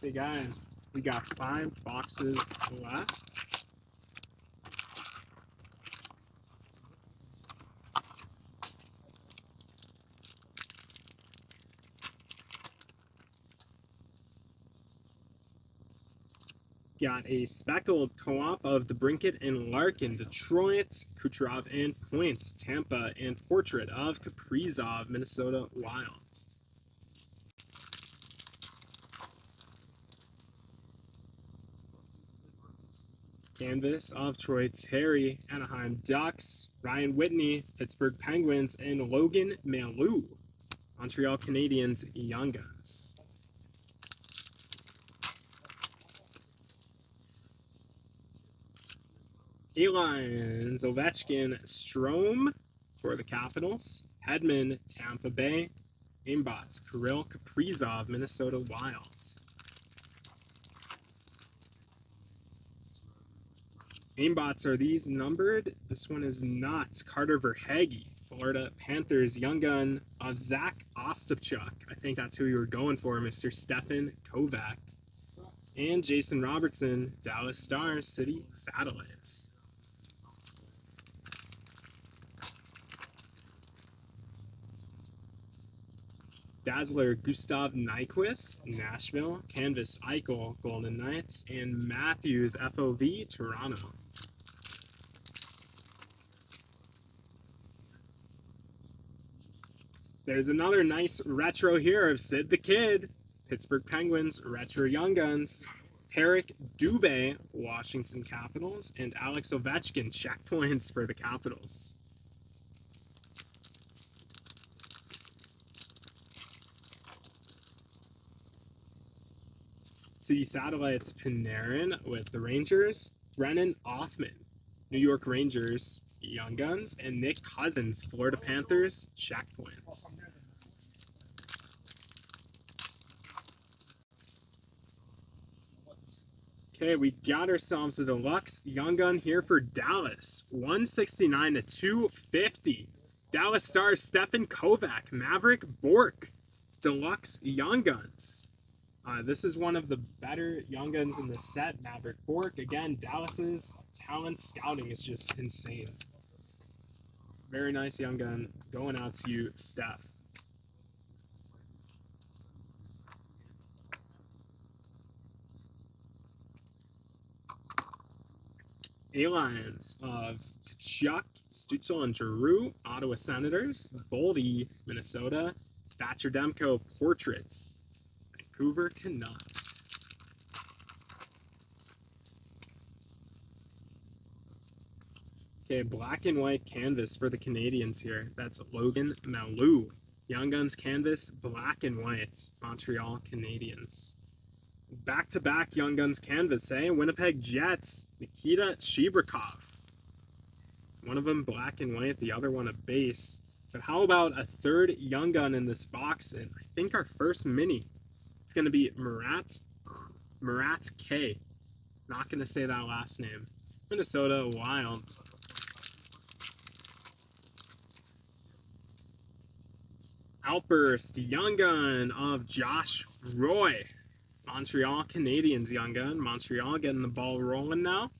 Hey guys, we got 5 boxes left. Got a speckled co-op of DeBrincat and Larkin, Detroit, Kucherov and Points, Tampa, and portrait of Kaprizov, Minnesota Wild. Canvas of Troy Terry, Anaheim Ducks, Ryan Whitney, Pittsburgh Penguins, and Logan Mailloux, Montreal Canadiens Young Guns. A-Lines, Ovechkin, Strome for the Capitals, Hedman, Tampa Bay, Aimbot, Kirill Kaprizov, Minnesota Wild. Aimbots, are these numbered? This one is not. Carter Verhaeghe, Florida Panthers Young Gun of Zach Ostapchuk. I think that's who you were going for, Mr. Stefan Kovac. And Jason Robertson, Dallas Stars, City Satellites. Dazzler, Gustav Nyquist, Nashville, Canvas Eichel, Golden Knights, and Matthews, FOV, Toronto. There's another nice retro here of Sid the Kid, Pittsburgh Penguins, Retro Young Guns, Eric Dubé, Washington Capitals, and Alex Ovechkin, checkpoints for the Capitals. City Satellites, Panarin with the Rangers, Brennan Othman, New York Rangers, Young Guns, and Nick Cousins, Florida Panthers, checkpoint. Okay, we got ourselves a deluxe Young Gun here for Dallas. 169 to 250. Dallas Stars, Stefan Kovac, Maverick Bork, deluxe Young Guns. This is one of the better Young Guns in the set. Maverick Bork. Again, Dallas's talent scouting is just insane. Very nice Young Gun going out to you, Steph. A-Lions of Kachuk, Stutzel, and Giroux, Ottawa Senators, Boldy, Minnesota, Thatcher Demko, Portraits, Vancouver Canucks. Okay, black and white canvas for the Canadians here. That's Logan Malou. Young Guns canvas, black and white, Montreal Canadiens. Back-to-back Young Guns canvas, eh? Winnipeg Jets, Nikita Shibrakov. One of them black and white, the other one a base. But how about a third Young Gun in this box? And I think our first mini. It's going to be Murat K. Not going to say that last name. Minnesota Wild. Outburst Young Gun of Josh Roy. Montreal Canadiens Young Gun. Montreal getting the ball rolling now.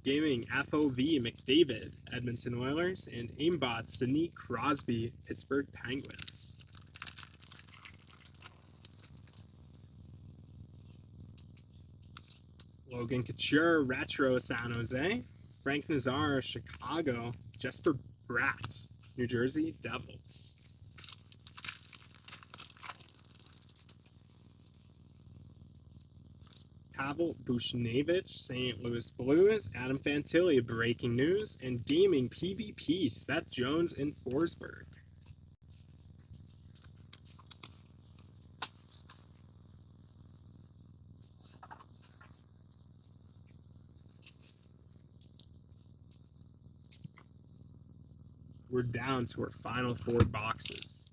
Gaming FOV McDavid, Edmonton Oilers, and aimbot Sidney Crosby, Pittsburgh Penguins. Logan Couture, Retro, San Jose. Frank Nazar, Chicago. Jesper Bratt, New Jersey Devils. Pavel Buchnevich, St. Louis Blues. Adam Fantilli, Breaking News. And Gaming PvP, Seth Jones in Forsberg. We're down to our final 4 boxes.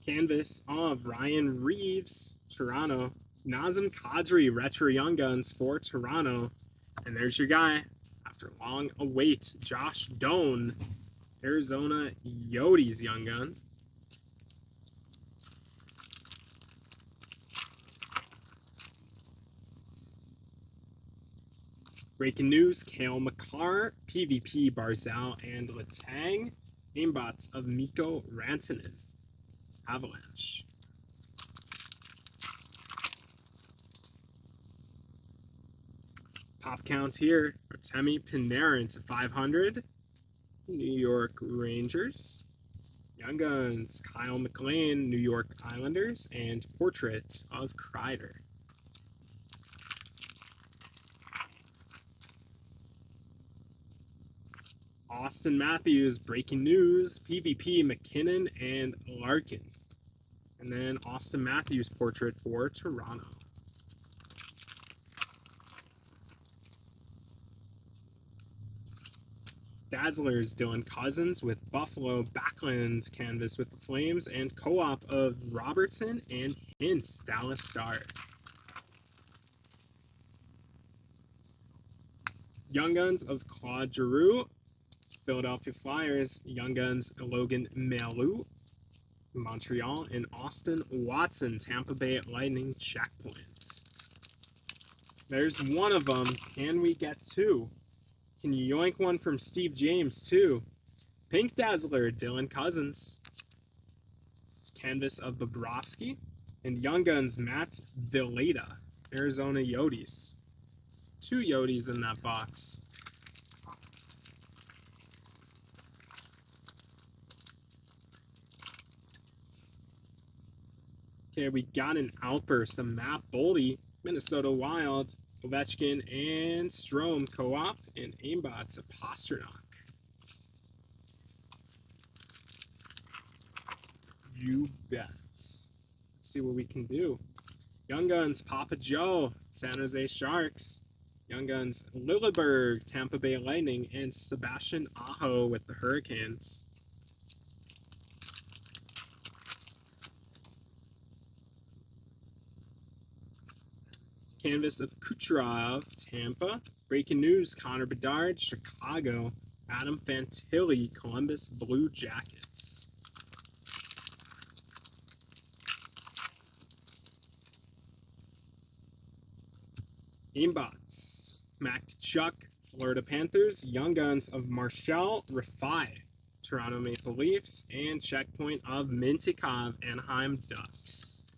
Canvas of Ryan Reeves, Toronto. Nazem Kadri, Retro Young Guns for Toronto. And there's your guy, after long await, Josh Doan, Arizona Yodi's Young Gun. Breaking news, Cale Makar, PvP Barzal, and Letang. Aimbots of Mikko Rantanen, Avalanche. Pop count here, Artemi Panarin to 500. New York Rangers. Young Guns, Kyle McLean, New York Islanders, and Portraits of Kreider. Austin Matthews, Breaking News, PvP, McKinnon, and Larkin. And then Austin Matthews portrait for Toronto. Dazzlers, Dylan Cousins with Buffalo, Backlund canvas with the Flames, and co-op of Robertson and Hintz, Dallas Stars. Young Guns of Claude Giroux, Philadelphia Flyers. Young Guns, Logan Malou, Montreal, and Austin Watson, Tampa Bay Lightning checkpoints. There's one of them. Can we get 2? Can you yoink one from Steve James, too? Pink Dazzler, Dylan Cousins. Canvas of Bobrovsky. And Young Guns, Matt Villeda, Arizona Yodis. 2 Yodis in that box. Okay, we got an outburst, a Matt Boldy, Minnesota Wild, Ovechkin, and Strome co-op, and aimbot to Pasternak. You bet. Let's see what we can do. Young Guns, Papa Joe, San Jose Sharks. Young Guns, Lilleberg, Tampa Bay Lightning, and Sebastian Aho with the Hurricanes. Canvas of Kucherov, Tampa. Breaking news, Connor Bedard, Chicago. Adam Fantilli, Columbus Blue Jackets. Aimbots, Mac Chuck, Florida Panthers. Young Guns of Marshall Rafai, Toronto Maple Leafs. And checkpoint of Mintikov, Anaheim Ducks.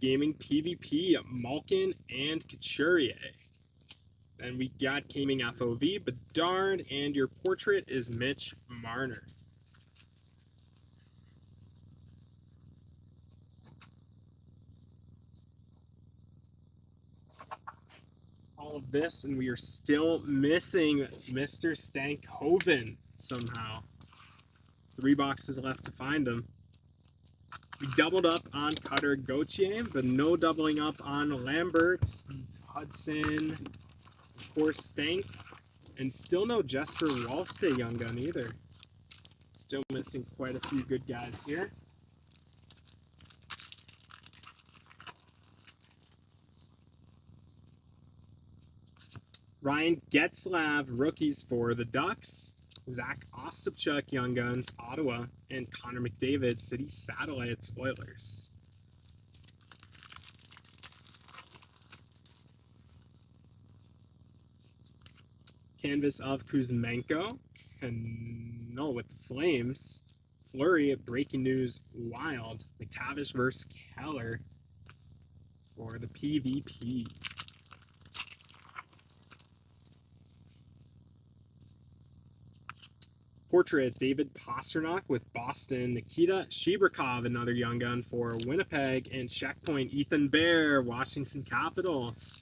Gaming PvP, Malkin and Couturier. Then we got Gaming FOV, Bedard, and your portrait is Mitch Marner. All of this, and we are still missing Mr. Stankoven somehow. 3 boxes left to find him. We doubled up on Cutter Gauthier, but no doubling up on Lambert, Hudson, of course Stank, and still no Jesper Wallstay Young Gun either. Still missing quite a few good guys here. Ryan Getzlav, rookies for the Ducks. Zach Ostapchuk, Young Guns, Ottawa. And Connor McDavid, City Satellites, Oilers. Canvas of Kuzmenko. No, with the Flames. Flurry, breaking news, Wild. McTavish versus Keller for the PvP. Portrait, David Pasternak with Boston. Nikita Shibrakov, another Young Gun for Winnipeg. And checkpoint, Ethan Bear, Washington Capitals.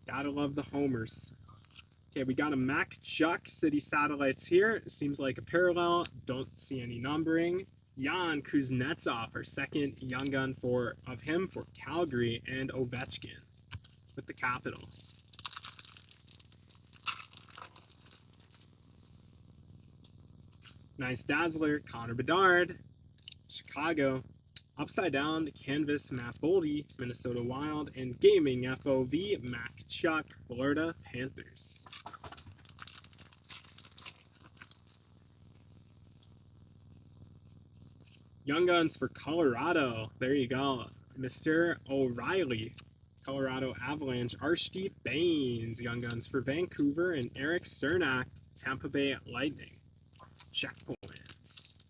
Gotta love the homers. Okay, we got a Mac Chuck, City Satellites here. It seems like a parallel. Don't see any numbering. Jan Kuznetsov, our second Young Gun of him for Calgary. And Ovechkin with the Capitals. Nice Dazzler, Connor Bedard, Chicago. Upside Down, Canvas, Matt Boldy, Minnesota Wild. And Gaming FOV, Mac Chuck, Florida Panthers. Young Guns for Colorado. There you go. Mr. O'Reilly, Colorado Avalanche. Archdeep Baines, Young Guns for Vancouver. And Eric Cernak, Tampa Bay Lightning. Checkpoints.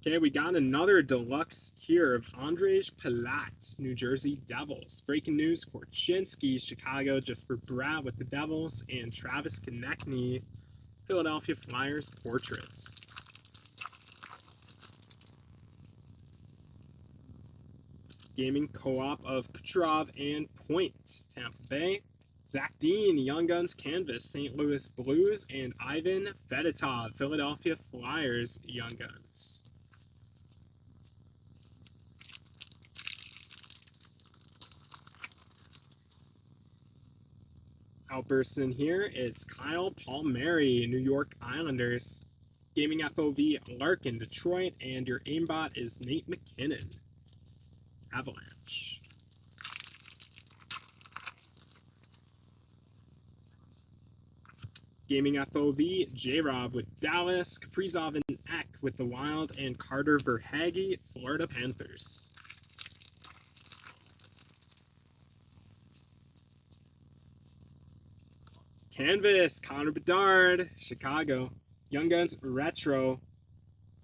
Okay, we got another deluxe here of Andrzej Palat, New Jersey Devils. Breaking news, Korchinski, Chicago, Jesper Bratt with the Devils, and Travis Konechny, Philadelphia Flyers portraits. Gaming co-op of Kucherov and Point, Tampa Bay. Zach Dean, Young Guns Canvas, St. Louis Blues, and Ivan Fedotov, Philadelphia Flyers Young Guns. Outbursts in here, it's Kyle Palmieri, New York Islanders. Gaming FOV, Larkin, Detroit, and your aimbot is Nate McKinnon, Avalanche. Gaming FOV, J-Rob with Dallas, Kaprizov and Eck with the Wild, and Carter Verhaeghe, Florida Panthers. Canvas, Connor Bedard, Chicago. Young Guns Retro,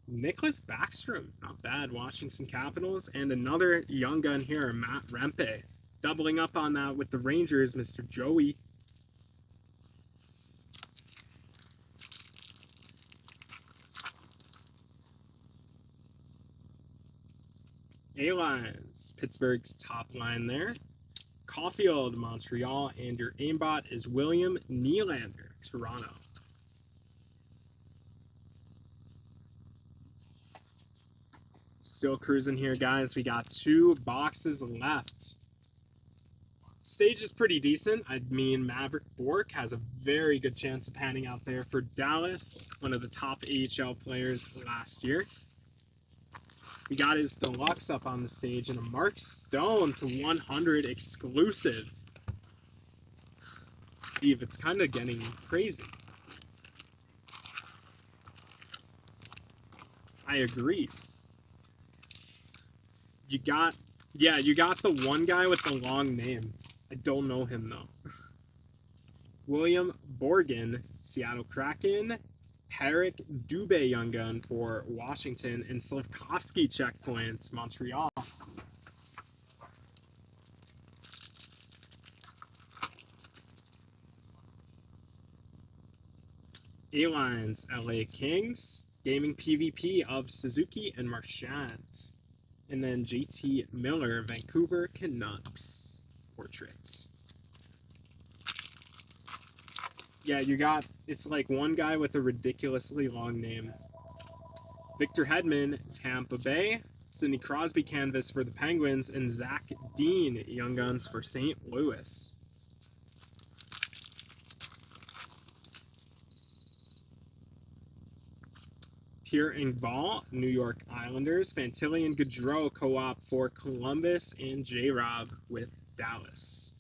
Nicholas Backstrom, not bad, Washington Capitals. And another young gun here, Matt Rempe. Doubling up on that with the Rangers, Mr. Joey. A-Lines, Pittsburgh's top line there. Caulfield, Montreal, and your aimbot is William Nylander, Toronto. Still cruising here, guys. We got 2 boxes left. Stage is pretty decent. I mean, Maverick Bourque has a very good chance of panning out there for Dallas, one of the top AHL players last year. We got his deluxe up on the stage and a Mark Stone to 100 exclusive. Steve, it's kind of getting crazy. I agree. You got the one guy with the long name. I don't know him though. William Borgen, Seattle Kraken. Parik Dubé young gun for Washington, and Slavkovsky checkpoint, Montreal. A-Lines, LA Kings. Gaming PvP of Suzuki and Marchand. And then JT Miller, Vancouver Canucks portraits. Yeah, you got, it's like one guy with a ridiculously long name. Victor Hedman, Tampa Bay. Sidney Crosby canvas for the Penguins, and Zach Dean, Young Guns for St. Louis. Pierre Engvall, New York Islanders. Fantilli Gaudreau co-op for Columbus, and J-Rob with Dallas.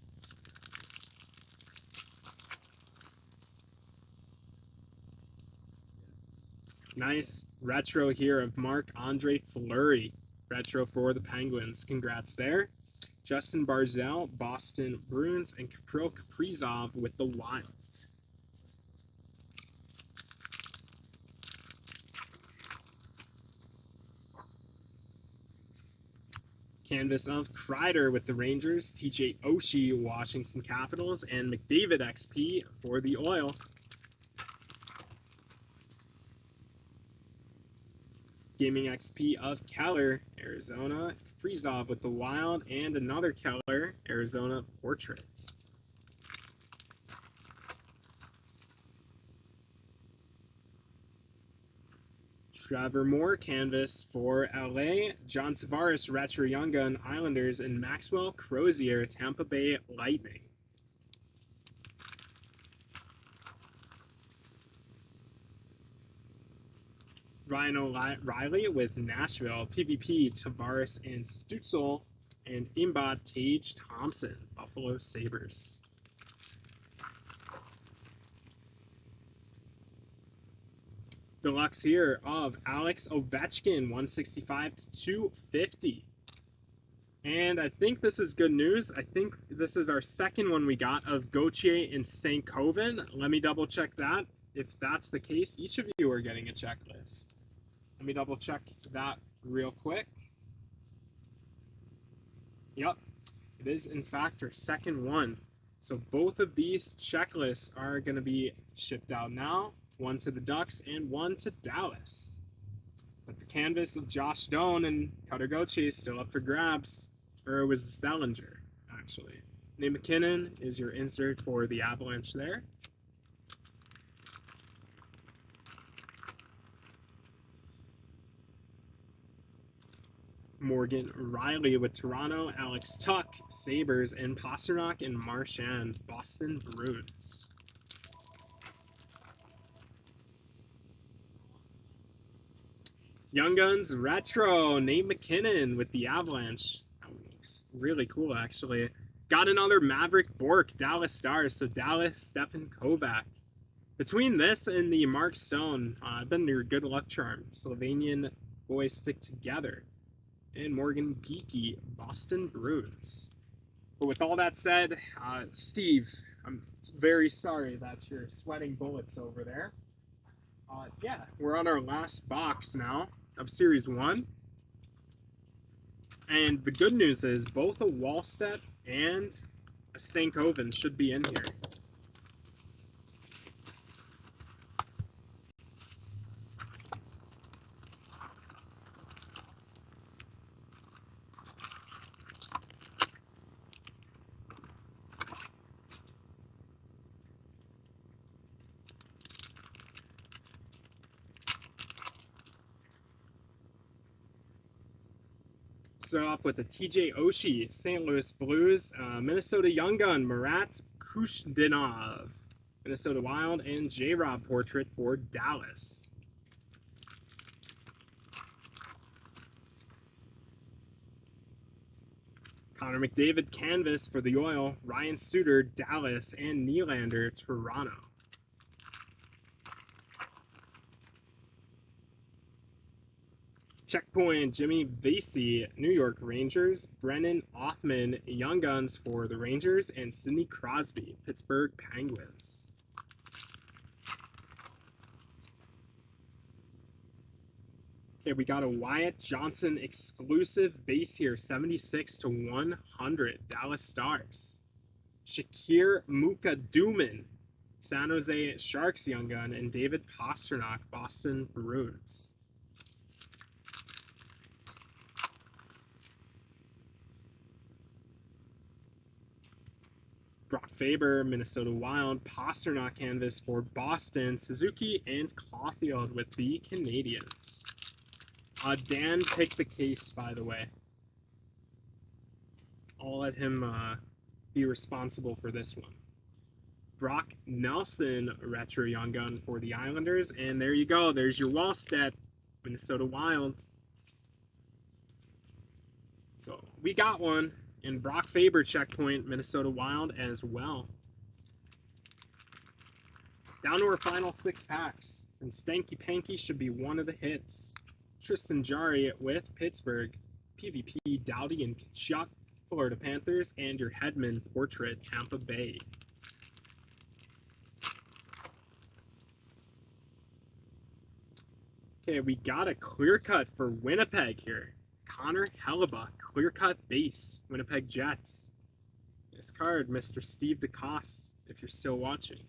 Nice retro here of Marc-Andre Fleury. Retro for the Penguins. Congrats there. Justin Barzell, Boston Bruins, and Kirill Kaprizov with the Wild. Canvas of Kreider with the Rangers, TJ Oshie, Washington Capitals, and McDavid XP for the Oil. Gaming XP of Keller, Arizona, Kaprizov with the Wild, and another Keller, Arizona portraits. Trevor Moore canvas for LA, John Tavares retro young gun Islanders, and Maxwell Crozier Tampa Bay Lightning. Ryan O'Reilly with Nashville, PvP Tavares and Stutzel, and Imbot Tage Thompson, Buffalo Sabres. Deluxe here of Alex Ovechkin, 165 to 250. And I think this is good news. I think this is our second one we got of Gauthier and Stankoven. Let me double check that. If that's the case, each of you are getting a checklist. Let me double check that real quick. Yep, it is in fact our second one. So both of these checklists are going to be shipped out now. One to the Ducks and one to Dallas. But the canvas of Josh Doan and Cutter Gauthier is still up for grabs. Or it was Salinger, actually. Nate McKinnon is your insert for the Avalanche there. Morgan Riley with Toronto, Alex Tuck, Sabres, and Pasternak and Marchand, Boston Bruins. Young Guns Retro, Nate McKinnon with the Avalanche. That looks really cool, actually. Got another Maverick Bourque, Dallas Stars, so Dallas, Stefan Kovac. Between this and the Mark Stone, I've been your good luck charm. Slovenian boys stick together. And Morgan Geeky, Boston Bruins. But with all that said, Steve, I'm very sorry that you're sweating bullets over there. Yeah, we're on our last box now of Series 1. And the good news is both a Wallstedt and a Stankoven should be in here. Start off with the TJ Oshie, St. Louis Blues, Minnesota Young Gun, Marat Kushdinov, Minnesota Wild, and J-Rob portrait for Dallas. Connor McDavid canvas for the Oil, Ryan Suter, Dallas, and Nylander, Toronto. Checkpoint, Jimmy Vesey, New York Rangers, Brennan Othman, Young Guns for the Rangers, and Sidney Crosby, Pittsburgh Penguins. Okay, we got a Wyatt Johnson exclusive base here, 76/100, Dallas Stars. Shakir Mukaduman, San Jose Sharks Young Gun, and David Pastrnak, Boston Bruins. Brock Faber, Minnesota Wild, Pastrnak canvas for Boston, Suzuki, and Caulfield with the Canadiens. Dan picked the case, by the way. I'll let him be responsible for this one. Brock Nelson, retro Young Gun for the Islanders, and there you go. There's your Wallstedt, Minnesota Wild. So we got one. And Brock Faber checkpoint, Minnesota Wild as well. Down to our final 6 packs. And Stanky Panky should be one of the hits. Tristan Jarry with Pittsburgh. PvP, Doughty and Kachuk, Florida Panthers. And your Hedman portrait, Tampa Bay. Okay, we got a clear cut for Winnipeg here. Connor Hellebuck, clear cut base, Winnipeg Jets. This card, Mr. Steve DeCoste, if you're still watching.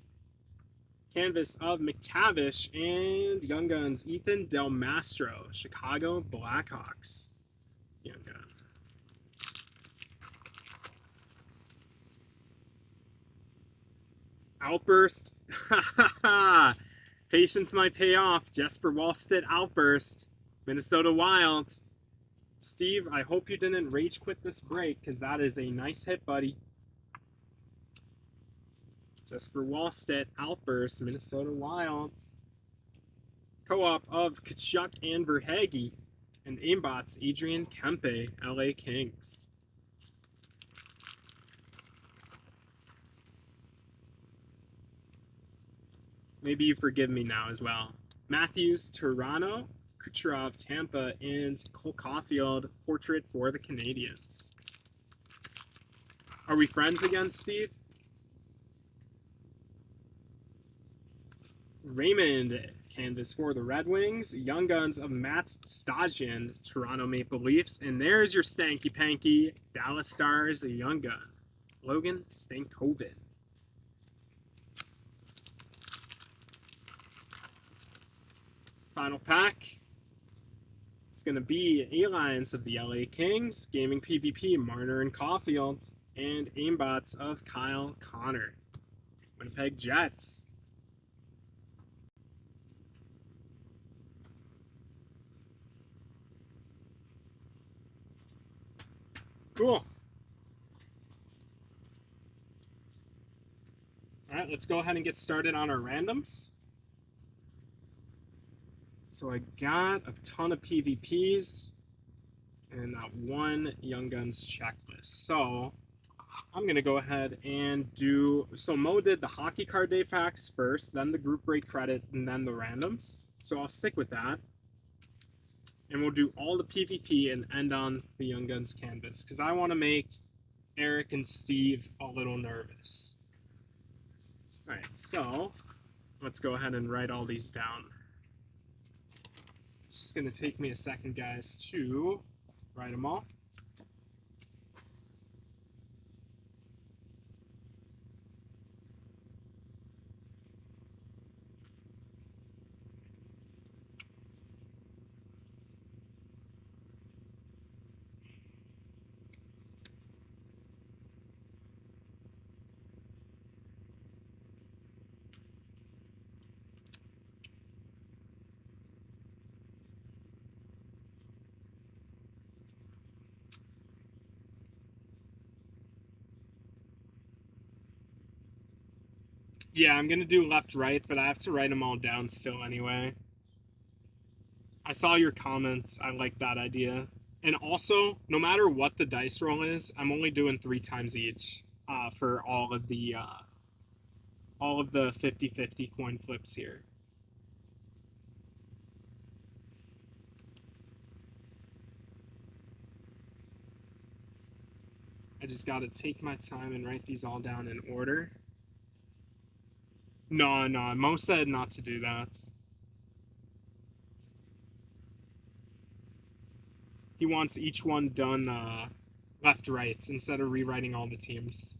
Canvas of McTavish and Young Guns, Ethan Del Mastro, Chicago Blackhawks. Young Gun. Outburst. Patience might pay off. Jesper Wallstedt Outburst. Minnesota Wild. Steve, I hope you didn't rage quit this break, because that is a nice hit, buddy. Jesper Wallstedt, Outburst, Minnesota Wild. Co-op of Kachuk and Verhaeghe. And Aimbots, Adrian Kempe, LA Kings. Maybe you forgive me now as well. Matthews, Toronto. Kucherov, Tampa, and Cole Caulfield, portrait for the Canadiens. Are we friends again, Steve? Raymond, canvas for the Red Wings. Young Guns of Matt Stajan, Toronto Maple Leafs. And there's your Stanky Panky, Dallas Stars, a Young Gun. Logan Stankoven. Final pack. It's going to be A-Lines of the LA Kings, Gaming PvP, Marner and Caulfield, and Aimbots of Kyle Connor. Winnipeg Jets. Cool. Alright, let's go ahead and get started on our randoms. So I got a ton of PvPs and that one Young Guns checklist. So I'm going to go ahead and do... So Mo did the hockey card day facts first, then the group break credit, and then the randoms. So I'll stick with that. And we'll do all the PvP and end on the Young Guns canvas, because I want to make Eric and Steve a little nervous. Alright, so let's go ahead and write all these down. It's just going to take me a second, guys, to write them all. Yeah, I'm going to do left, right, but I have to write them all down still anyway. I saw your comments. I like that idea. And also, no matter what the dice roll is, I'm only doing 3 times each for all of the 50-50 coin flips here. I just got to take my time and write these all down in order. No, Mo said not to do that. He wants each one done left, right, instead of rewriting all the teams.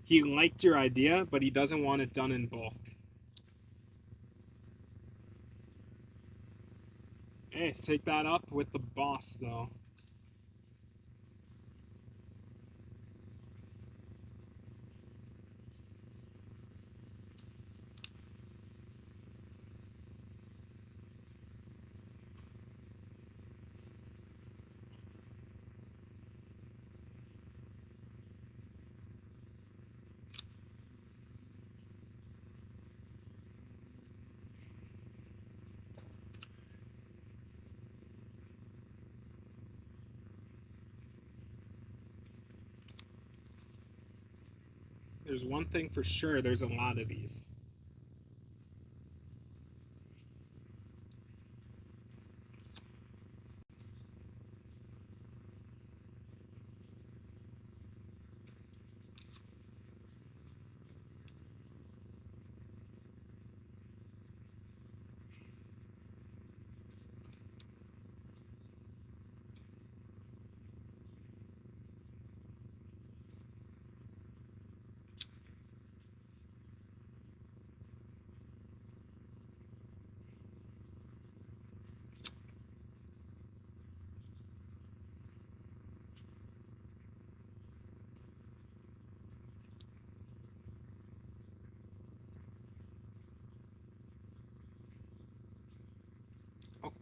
He liked your idea, but he doesn't want it done in bulk. Hey, take that up with the boss, though. There's one thing for sure, there's a lot of these.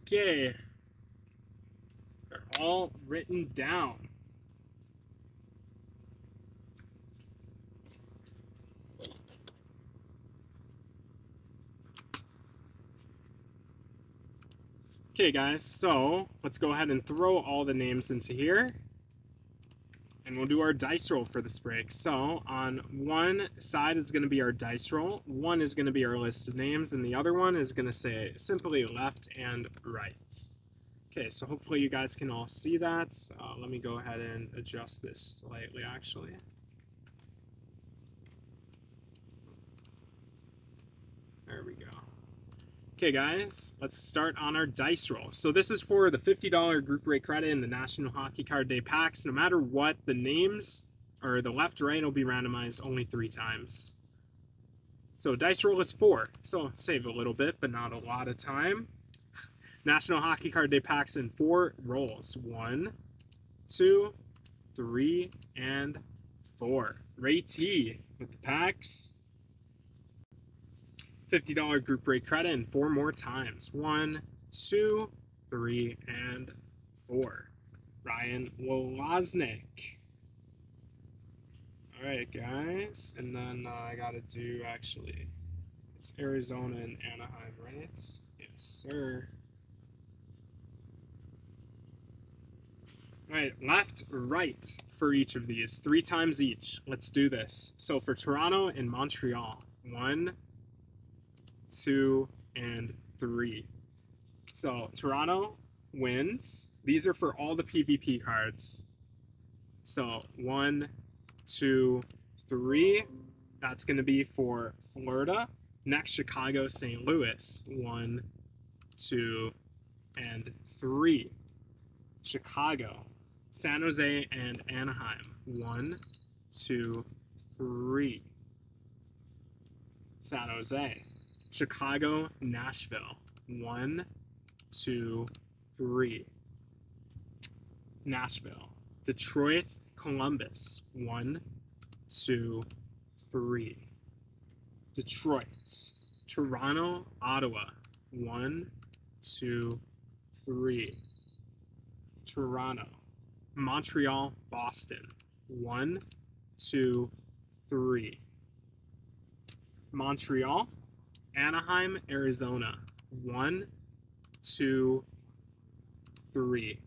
Okay. They're all written down. Okay, guys, so let's go ahead and throw all the names into here. And we'll do our dice roll for this break. So on one side is going to be our dice roll, one is going to be our list of names, and the other one is going to say simply left and right. Okay, so hopefully you guys can all see that. Let me go ahead and adjust this slightly, actually. There we go. Okay, guys, let's start on our dice roll. So this is for the $50 group rate credit in the National Hockey Card Day packs. No matter what, the names, or the left-right, will be randomized only 3 times. So dice roll is 4, so save a little bit, but not a lot of time. National Hockey Card Day packs in 4 rolls. 1, 2, 3, and 4. Ray T with the packs. $50 group rate credit in 4 more times. 1, 2, 3, and 4. Ryan Woloznik. Alright, guys. And then I gotta do, actually, it's Arizona and Anaheim, right? Yes, sir. Alright, left, right for each of these. 3 times each. Let's do this. So for Toronto and Montreal. 1, 2, and 3. So Toronto wins. These are for all the PvP cards. So 1, 2, 3. That's going to be for Florida. Next, Chicago, St. Louis. 1, 2, and 3. Chicago, San Jose, and Anaheim. 1, 2, 3. San Jose. Chicago, Nashville. 1, 2, 3. Nashville. Detroit, Columbus. 1, 2, 3. Detroit. Toronto, Ottawa. 1, 2, 3. Toronto. Montreal, Boston. 1, 2, 3. Montreal. Anaheim, Arizona. 1, 2, 3.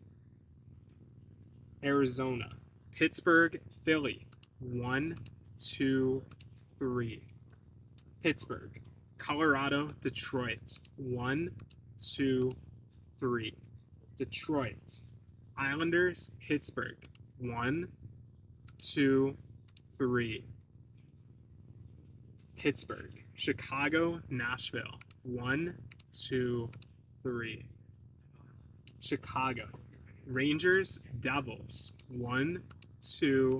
Arizona. Pittsburgh, Philly. 1, 2, 3. Pittsburgh. Colorado, Detroit. 1, 2, 3. Detroit. Islanders, Pittsburgh. 1, 2, 3. Pittsburgh. Chicago, Nashville. 1, 2, 3. Chicago. Rangers, Devils. 1, 2,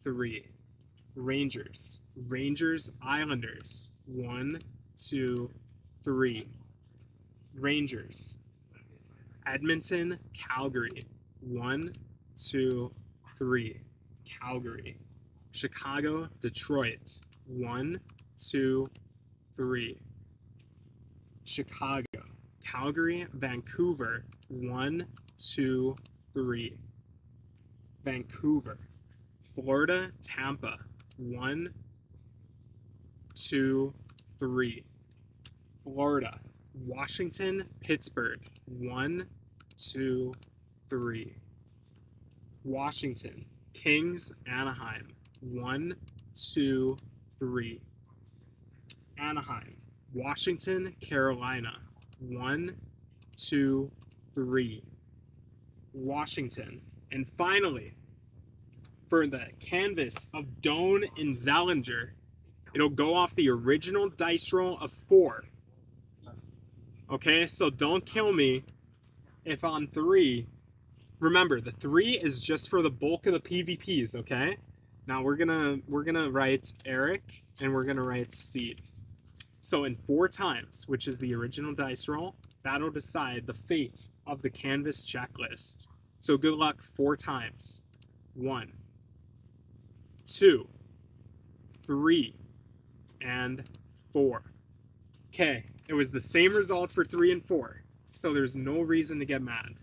3. Rangers. Rangers, Islanders. 1, 2, 3. Rangers. Edmonton, Calgary. 1, 2, 3. Calgary. Chicago, Detroit. 1, 2, 3. Chicago. Calgary, Vancouver. 1, 2, 3. Vancouver. Florida, Tampa. 1, 2, 3. Florida. Washington, Pittsburgh. 1, 2, 3. Washington. Kings, Anaheim. 1, 2, 3. Anaheim. Washington, Carolina. 1, 2, 3. Washington. And finally, for the canvas of Doan and Zallinger, it'll go off the original dice roll of 4. Okay, so don't kill me if on 3, remember the 3 is just for the bulk of the PvPs, okay? Now we're gonna write Eric and we're gonna write Steve. So in 4 times, which is the original dice roll, that'll decide the fate of the canvas checklist. So good luck 4 times. 1, 2, 3, and 4. Okay, it was the same result for 3 and 4, so there's no reason to get mad.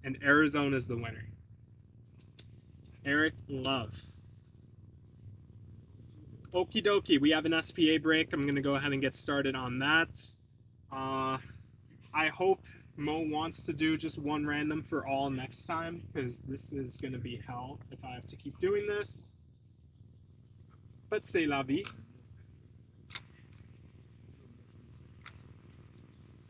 And Arizona's the winner. Eric Love. Okie dokie, we have an SPA break. I'm going to go ahead and get started on that. I hope Mo wants to do just one random for all next time, because this is going to be hell if I have to keep doing this. But c'est la vie.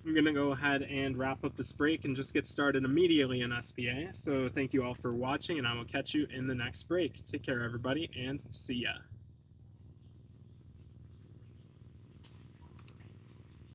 I'm going to go ahead and wrap up this break and just get started immediately in SPA. So thank you all for watching, and I will catch you in the next break. Take care, everybody, and see ya.